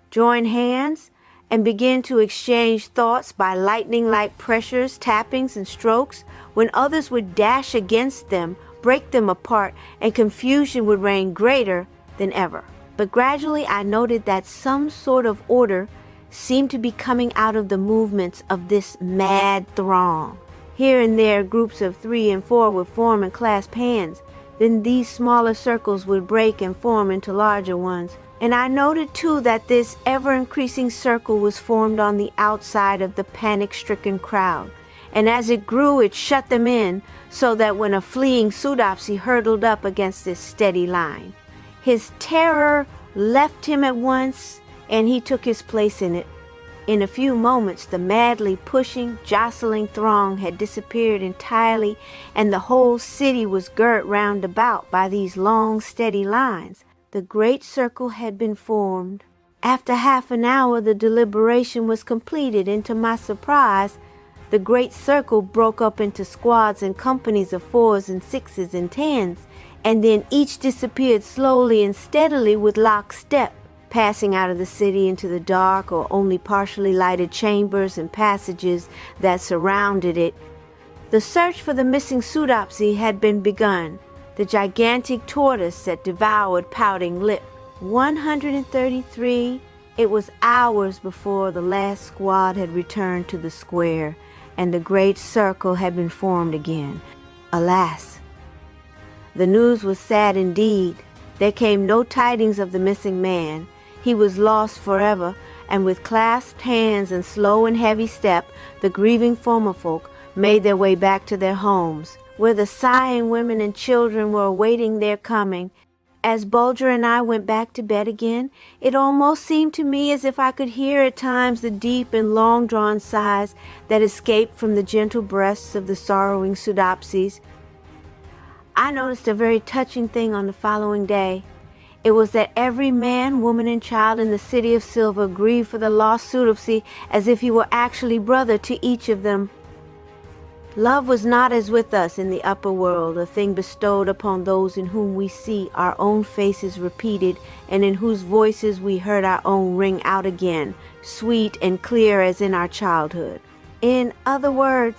S1: join hands, and begin to exchange thoughts by lightning-like pressures, tappings, and strokes, when others would dash against them, break them apart, and confusion would reign greater than ever. But gradually I noted that some sort of order seemed to be coming out of the movements of this mad throng. Here and there, groups of 3 and 4 would form and clasp hands. Then these smaller circles would break and form into larger ones. And I noted too that this ever-increasing circle was formed on the outside of the panic-stricken crowd. And as it grew, it shut them in, so that when a fleeing soodopsy hurtled up against this steady line, his terror left him at once, and he took his place in it. In a few moments, the madly pushing, jostling throng had disappeared entirely, and the whole city was girt round about by these long, steady lines. The great circle had been formed. After half an hour, the deliberation was completed, and to my surprise, the great circle broke up into squads and companies of 4s and 6s and 10s, and then each disappeared slowly and steadily with lockstep, passing out of the city into the dark or only partially lighted chambers and passages that surrounded it. The search for the missing soodopsy had been begun, the gigantic tortoise that devoured Pouting Lip. 133. It was hours before the last squad had returned to the square, and the great circle had been formed again. Alas! The news was sad indeed. There came no tidings of the missing man. He was lost forever, and with clasped hands and slow and heavy step, the grieving formifolk made their way back to their homes, where the sighing women and children were awaiting their coming. As Bulger and I went back to bed again, it almost seemed to me as if I could hear at times the deep and long-drawn sighs that escaped from the gentle breasts of the sorrowing soodopsies. I noticed a very touching thing on the following day. It was that every man, woman, and child in the city of Silver grieved for the lost soodopsy as if he were actually brother to each of them. Love was not as with us in the upper world, a thing bestowed upon those in whom we see our own faces repeated, and in whose voices we heard our own ring out again, sweet and clear as in our childhood. In other words,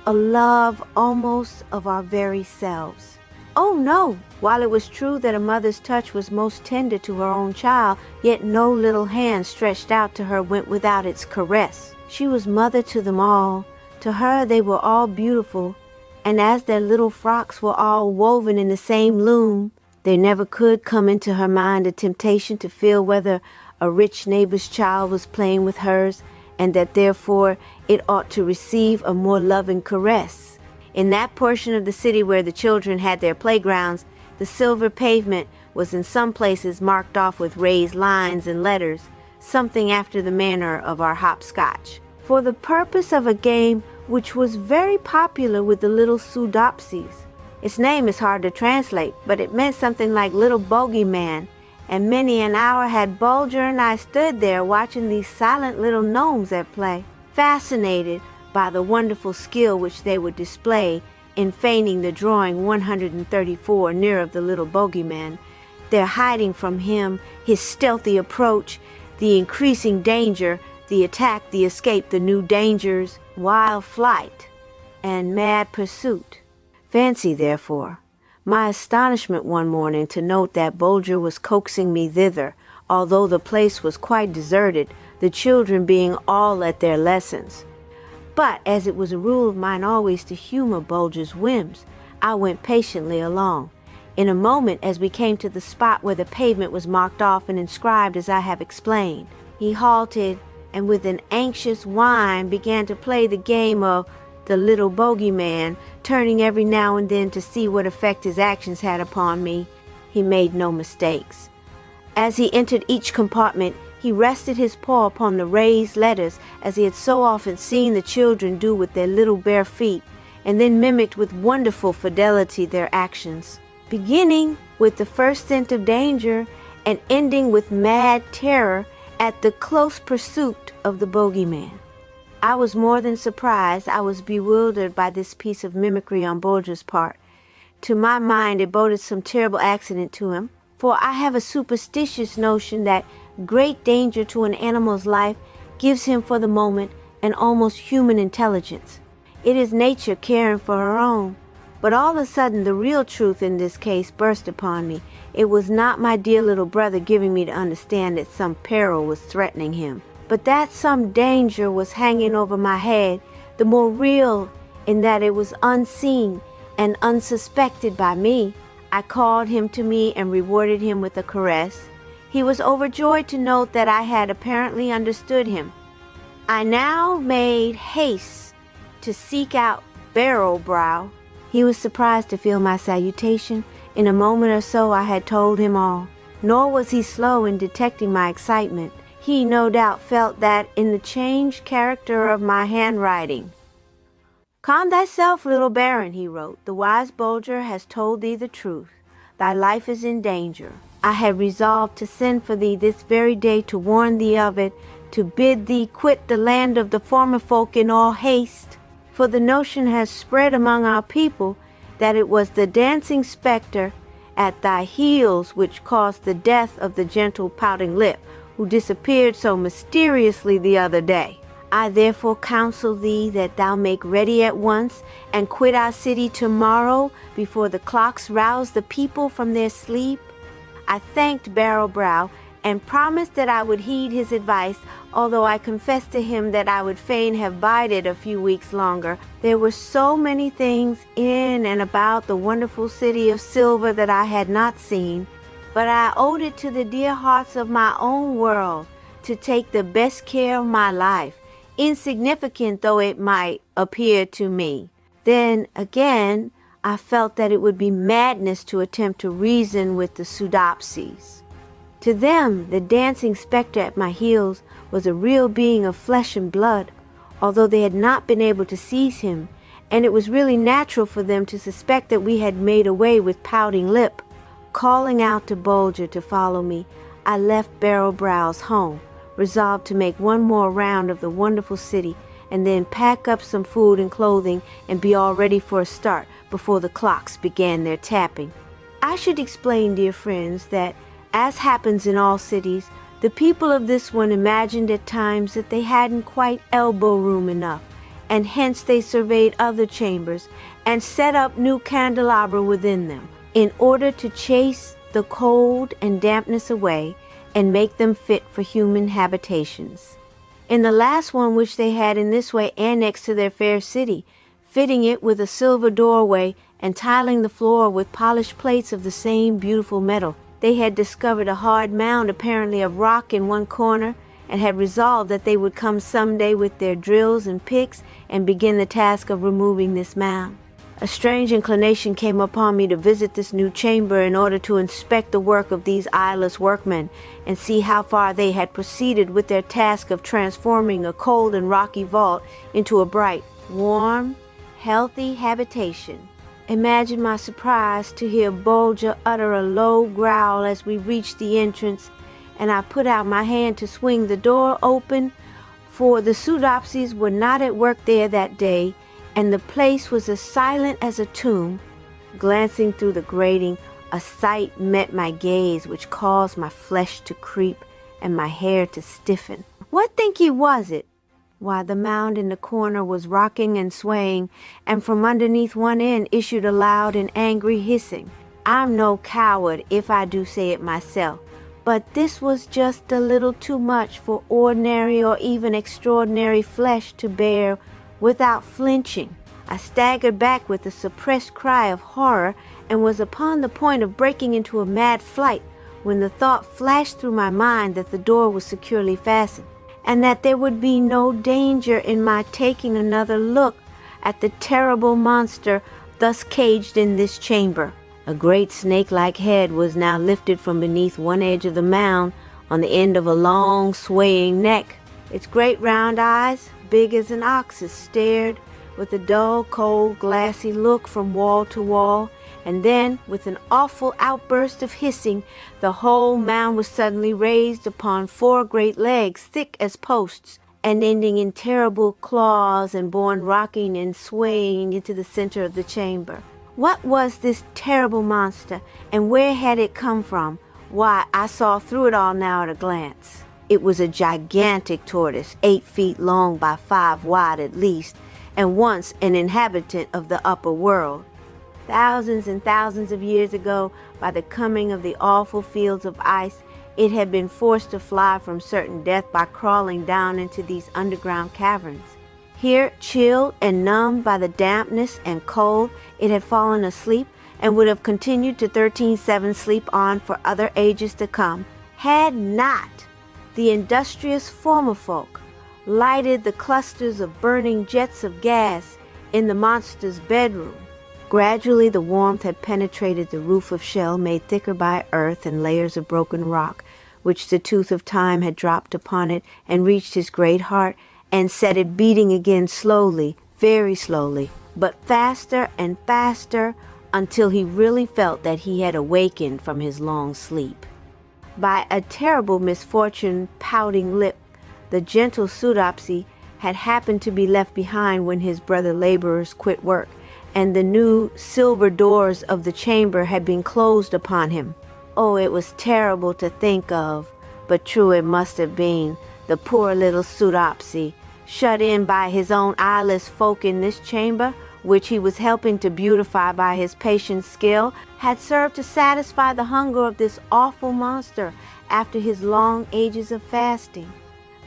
S1: a love almost of our very selves. Oh no! While it was true that a mother's touch was most tender to her own child, yet no little hand stretched out to her went without its caress. She was mother to them all. To her they were all beautiful, and as their little frocks were all woven in the same loom, there never could come into her mind a temptation to feel whether a rich neighbor's child was playing with hers, and that therefore it ought to receive a more loving caress. In that portion of the city where the children had their playgrounds, the silver pavement was in some places marked off with raised lines and letters, something after the manner of our hopscotch, for the purpose of a game which was very popular with the little soodopsies. Its name is hard to translate, but it meant something like little bogeyman, and many an hour had Bulger and I stood there watching these silent little gnomes at play, fascinated by the wonderful skill which they would display in feigning the drawing 134 near of the little bogeyman, their hiding from him, his stealthy approach, the increasing danger, the attack, the escape, the new dangers, wild flight, and mad pursuit. Fancy, therefore, my astonishment one morning to note that Bulger was coaxing me thither, although the place was quite deserted, the children being all at their lessons. But as it was a rule of mine always to humor Bulger's whims, I went patiently along. In a moment, as we came to the spot where the pavement was marked off and inscribed as I have explained, he halted and with an anxious whine began to play the game of the little bogeyman, turning every now and then to see what effect his actions had upon me. He made no mistakes. As he entered each compartment, he rested his paw upon the raised letters as he had so often seen the children do with their little bare feet, and then mimicked with wonderful fidelity their actions, beginning with the first scent of danger and ending with mad terror at the close pursuit of the bogeyman. I was more than surprised. I was bewildered by this piece of mimicry on Bulger's part. To my mind it boded some terrible accident to him, for I have a superstitious notion that great danger to an animal's life gives him for the moment an almost human intelligence. It is nature caring for her own. But all of a sudden the real truth in this case burst upon me. It was not my dear little brother giving me to understand that some peril was threatening him, but that some danger was hanging over my head, the more real in that it was unseen and unsuspected by me. I called him to me and rewarded him with a caress. He was overjoyed to note that I had apparently understood him. I now made haste to seek out Barrowbrow. He was surprised to feel my salutation. In a moment or so I had told him all. Nor was he slow in detecting my excitement. He no doubt felt that in the changed character of my handwriting. "Calm thyself, little baron," he wrote. "The wise Bolger has told thee the truth. Thy life is in danger. I had resolved to send for thee this very day to warn thee of it, to bid thee quit the land of the formifolk in all haste. For the notion has spread among our people that it was the dancing spectre at thy heels which caused the death of the gentle pouting lip, who disappeared so mysteriously the other day. I therefore counsel thee that thou make ready at once, and quit our city tomorrow before the clocks rouse the people from their sleep." I thanked Barrowbrow and promised that I would heed his advice, although I confessed to him that I would fain have bided a few weeks longer. There were so many things in and about the wonderful city of silver that I had not seen, but I owed it to the dear hearts of my own world to take the best care of my life, insignificant though it might appear to me. Then again, I felt that it would be madness to attempt to reason with the soodopsies. To them, the dancing spectre at my heels was a real being of flesh and blood, although they had not been able to seize him, and it was really natural for them to suspect that we had made away with Pouting Lip. Calling out to Bolger to follow me, I left Barrowbrow's home, resolved to make one more round of the wonderful city and then pack up some food and clothing and be all ready for a start before the clocks began their tapping. I should explain, dear friends, that, as happens in all cities, the people of this one imagined at times that they hadn't quite elbow room enough, and hence they surveyed other chambers and set up new candelabra within them, in order to chase the cold and dampness away and make them fit for human habitations. In the last one which they had in this way annexed to their fair city, fitting it with a silver doorway and tiling the floor with polished plates of the same beautiful metal, they had discovered a hard mound apparently of rock in one corner, and had resolved that they would come some day with their drills and picks and begin the task of removing this mound. A strange inclination came upon me to visit this new chamber in order to inspect the work of these eyeless workmen and see how far they had proceeded with their task of transforming a cold and rocky vault into a bright, warm, healthy habitation. Imagine my surprise to hear Bolger utter a low growl as we reached the entrance, and I put out my hand to swing the door open, for the soodopsies were not at work there that day, and the place was as silent as a tomb. Glancing through the grating, a sight met my gaze which caused my flesh to creep and my hair to stiffen. What think ye was it? Why, the mound in the corner was rocking and swaying, and from underneath one end issued a loud and angry hissing. I'm no coward, if I do say it myself, but this was just a little too much for ordinary or even extraordinary flesh to bear without flinching. I staggered back with a suppressed cry of horror and was upon the point of breaking into a mad flight when the thought flashed through my mind that the door was securely fastened, and that there would be no danger in my taking another look at the terrible monster thus caged in this chamber. A great snake-like head was now lifted from beneath one edge of the mound on the end of a long, swaying neck. Its great round eyes, big as an ox's, stared with a dull, cold, glassy look from wall to wall, and then, with an awful outburst of hissing, the whole mound was suddenly raised upon 4 great legs, thick as posts, and ending in terrible claws, and borne rocking and swaying into the center of the chamber. What was this terrible monster, and where had it come from? Why, I saw through it all now at a glance. It was a gigantic tortoise, 8 feet long by 5 wide at least, and once an inhabitant of the upper world. Thousands and thousands of years ago, by the coming of the awful fields of ice, it had been forced to fly from certain death by crawling down into these underground caverns. Here, chilled and numbed by the dampness and cold, it had fallen asleep and would have continued to 13-7 sleep on for other ages to come, had not the industrious formifolk lighted the clusters of burning jets of gas in the monster's bedroom. Gradually the warmth had penetrated the roof of shell made thicker by earth and layers of broken rock, which the tooth of time had dropped upon it, and reached his great heart and set it beating again slowly, very slowly, but faster and faster, until he really felt that he had awakened from his long sleep. By a terrible misfortune, pouting lip, the gentle soodopsy had happened to be left behind when his brother laborers quit work, and the new silver doors of the chamber had been closed upon him. Oh, it was terrible to think of, but true it must have been. The poor little soodopsy, shut in by his own eyeless folk in this chamber, which he was helping to beautify by his patient skill, had served to satisfy the hunger of this awful monster after his long ages of fasting.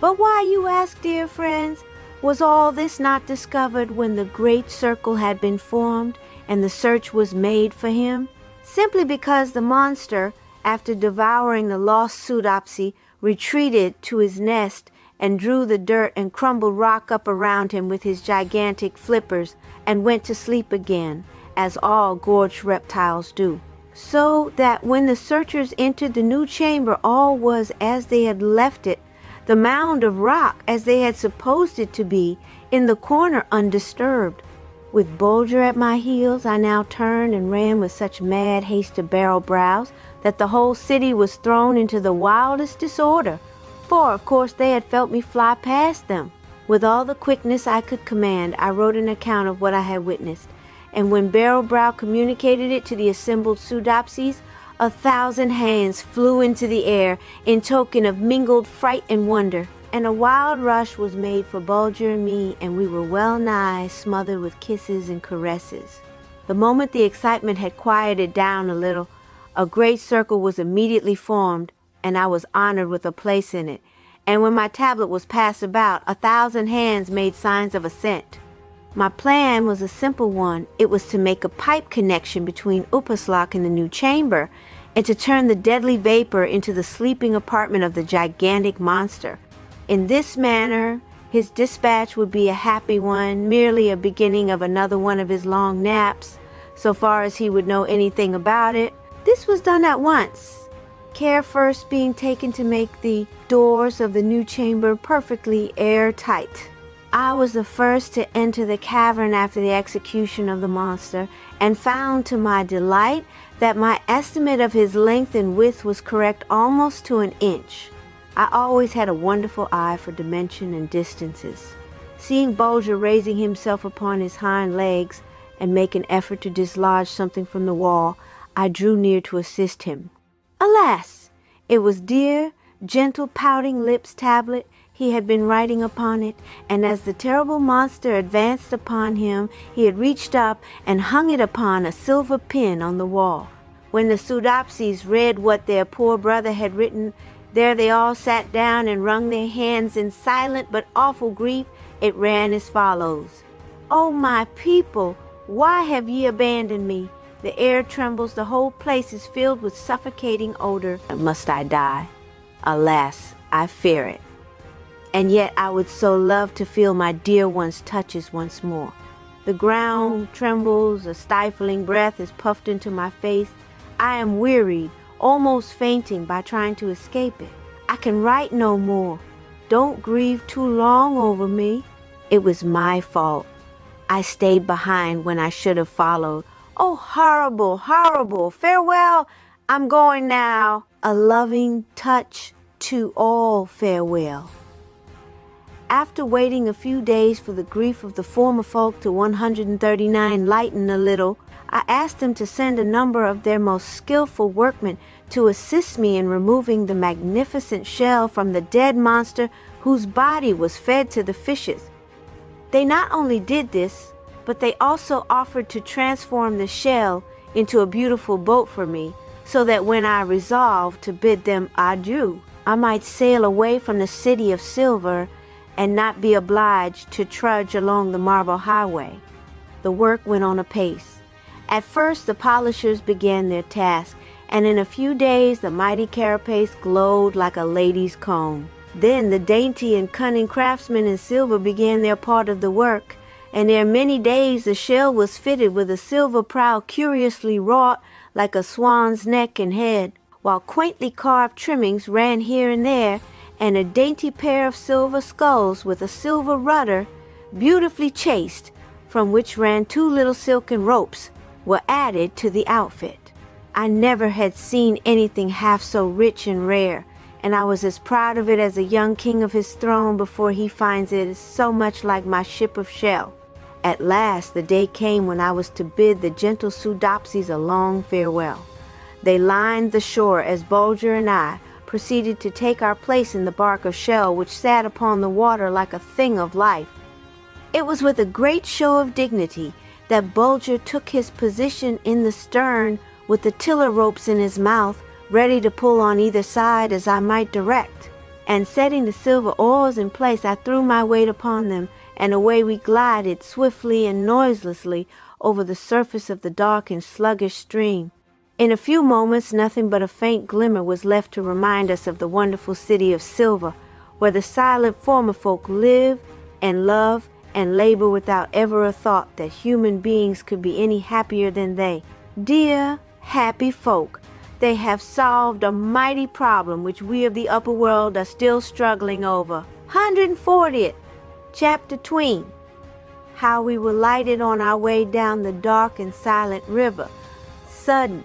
S1: But why, you ask, dear friends, was all this not discovered when the great circle had been formed and the search was made for him? Simply because the monster, after devouring the lost soodopsy, retreated to his nest and drew the dirt and crumbled rock up around him with his gigantic flippers, and went to sleep again, as all gorged reptiles do. So that when the searchers entered the new chamber, all was as they had left it, the mound of rock as they had supposed it to be, in the corner undisturbed. With Bulger at my heels, I now turned and ran with such mad haste to Barrel Brows that the whole city was thrown into the wildest disorder, for of course they had felt me fly past them. With all the quickness I could command, I wrote an account of what I had witnessed, and when Barrel Brow communicated it to the assembled soodopsies, 1,000 hands flew into the air in token of mingled fright and wonder, and a wild rush was made for Bulger and me, and we were well nigh smothered with kisses and caresses. The moment the excitement had quieted down a little, a great circle was immediately formed, and I was honored with a place in it, and when my tablet was passed about, 1,000 hands made signs of assent. My plan was a simple one. It was to make a pipe connection between Uphaslok and the new chamber, and to turn the deadly vapor into the sleeping apartment of the gigantic monster. In this manner, his dispatch would be a happy one, merely a beginning of another one of his long naps, so far as he would know anything about it. This was done at once, care first being taken to make the doors of the new chamber perfectly airtight. I was the first to enter the cavern after the execution of the monster, and found to my delight that my estimate of his length and width was correct almost to an inch. I always had a wonderful eye for dimension and distances. Seeing Bulger raising himself upon his hind legs and make an effort to dislodge something from the wall, I drew near to assist him. Alas! It was dear, gentle, pouting lips' tablet. He had been writing upon it, and as the terrible monster advanced upon him, he had reached up and hung it upon a silver pin on the wall. When the soodopsies read what their poor brother had written, there they all sat down and wrung their hands in silent but awful grief. It ran as follows: "O my people, why have ye abandoned me? The air trembles, the whole place is filled with suffocating odor. Must I die? Alas, I fear it. And yet I would so love to feel my dear one's touches once more. The ground trembles, a stifling breath is puffed into my face. I am wearied, almost fainting by trying to escape it. I can write no more. Don't grieve too long over me. It was my fault. I stayed behind when I should have followed. Oh, horrible, horrible. Farewell, I'm going now. A loving touch to all, farewell." After waiting a few days for the grief of the formifolk to 139 lighten a little, I asked them to send a number of their most skillful workmen to assist me in removing the magnificent shell from the dead monster whose body was fed to the fishes. They not only did this, but they also offered to transform the shell into a beautiful boat for me, so that when I resolved to bid them adieu, I might sail away from the city of silver and not be obliged to trudge along the marble highway. The work went on apace. At first the polishers began their task, and in a few days the mighty carapace glowed like a lady's comb. Then the dainty and cunning craftsmen in silver began their part of the work, and ere many days the shell was fitted with a silver prow curiously wrought like a swan's neck and head, while quaintly carved trimmings ran here and there, and a dainty pair of silver sculls with a silver rudder, beautifully chased, from which ran 2 little silken ropes, were added to the outfit. I never had seen anything half so rich and rare, and I was as proud of it as a young king of his throne before he finds it is so much like my ship of shell. At last the day came when I was to bid the gentle soodopsies a long farewell. They lined the shore as Bulger and I proceeded to take our place in the bark of shell which sat upon the water like a thing of life. It was with a great show of dignity that Bulger took his position in the stern with the tiller ropes in his mouth, ready to pull on either side as I might direct. And setting the silver oars in place, I threw my weight upon them, and away we glided swiftly and noiselessly over the surface of the dark and sluggish stream. In a few moments nothing but a faint glimmer was left to remind us of the wonderful city of silver, where the silent formifolk live and love and labor without ever a thought that human beings could be any happier than they. Dear, happy folk, they have solved a mighty problem which we of the upper world are still struggling over. 140th chapter tween. How we were lighted on our way down the dark and silent river. Sudden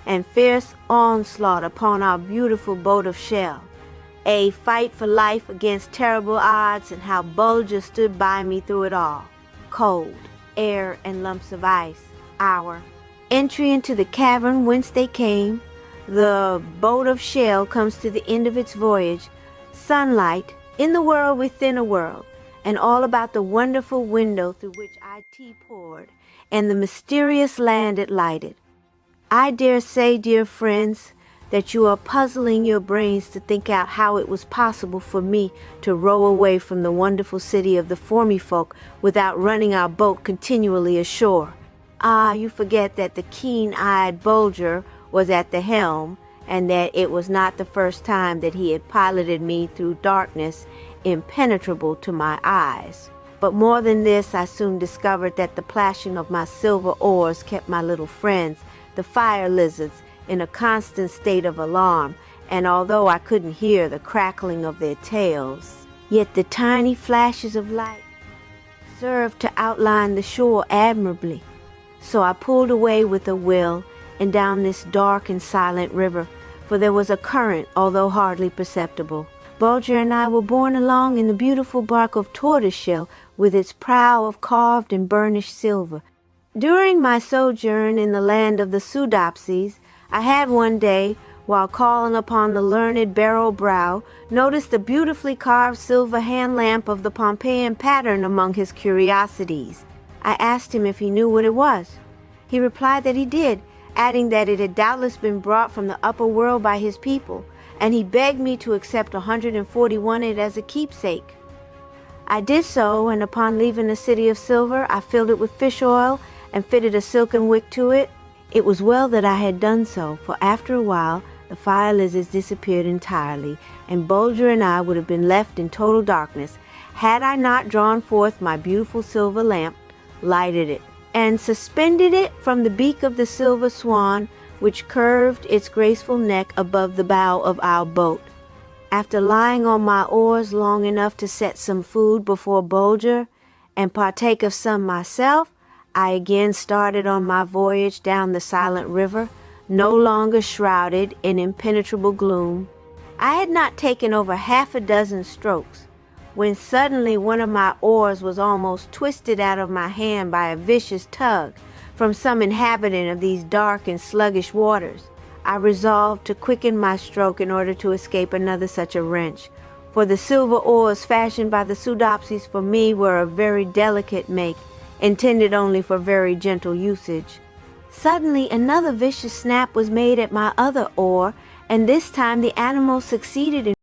S1: and fierce onslaught upon our beautiful boat of shell. A fight for life against terrible odds, and how Bulger stood by me through it all. Cold, air, and lumps of ice. Our entry into the cavern whence they came. The boat of shell comes to the end of its voyage. Sunlight, in the world within a world, and all about the wonderful window through which I tea poured, and the mysterious land it lighted. I dare say, dear friends, that you are puzzling your brains to think out how it was possible for me to row away from the wonderful city of the formifolk without running our boat continually ashore. Ah, you forget that the keen-eyed Bulger was at the helm, and that it was not the first time that he had piloted me through darkness impenetrable to my eyes. But more than this, I soon discovered that the plashing of my silver oars kept my little friends, the fire lizards, in a constant state of alarm, and although I couldn't hear the crackling of their tails, yet the tiny flashes of light served to outline the shore admirably. So I pulled away with a will, and down this dark and silent river, for there was a current, although hardly perceptible. Bulger and I were borne along in the beautiful bark of tortoiseshell, with its prow of carved and burnished silver. During my sojourn in the land of the soodopsies, I had one day, while calling upon the learned Barrowbrow, noticed the beautifully carved silver hand lamp of the Pompeian pattern among his curiosities. I asked him if he knew what it was. He replied that he did, adding that it had doubtless been brought from the upper world by his people, and he begged me to accept 141 it as a keepsake. I did so, and upon leaving the city of silver, I filled it with fish oil and fitted a silken wick to it. It was well that I had done so, for after a while the fire lizards disappeared entirely, and Bulger and I would have been left in total darkness had I not drawn forth my beautiful silver lamp, lighted it, and suspended it from the beak of the silver swan which curved its graceful neck above the bow of our boat. After lying on my oars long enough to set some food before Bulger and partake of some myself, I again started on my voyage down the silent river, no longer shrouded in impenetrable gloom. I had not taken over half a dozen strokes, when suddenly one of my oars was almost twisted out of my hand by a vicious tug from some inhabitant of these dark and sluggish waters. I resolved to quicken my stroke in order to escape another such a wrench, for the silver oars fashioned by the soodopsies for me were of very delicate make, intended only for very gentle usage. Suddenly another vicious snap was made at my other oar, and this time the animal succeeded in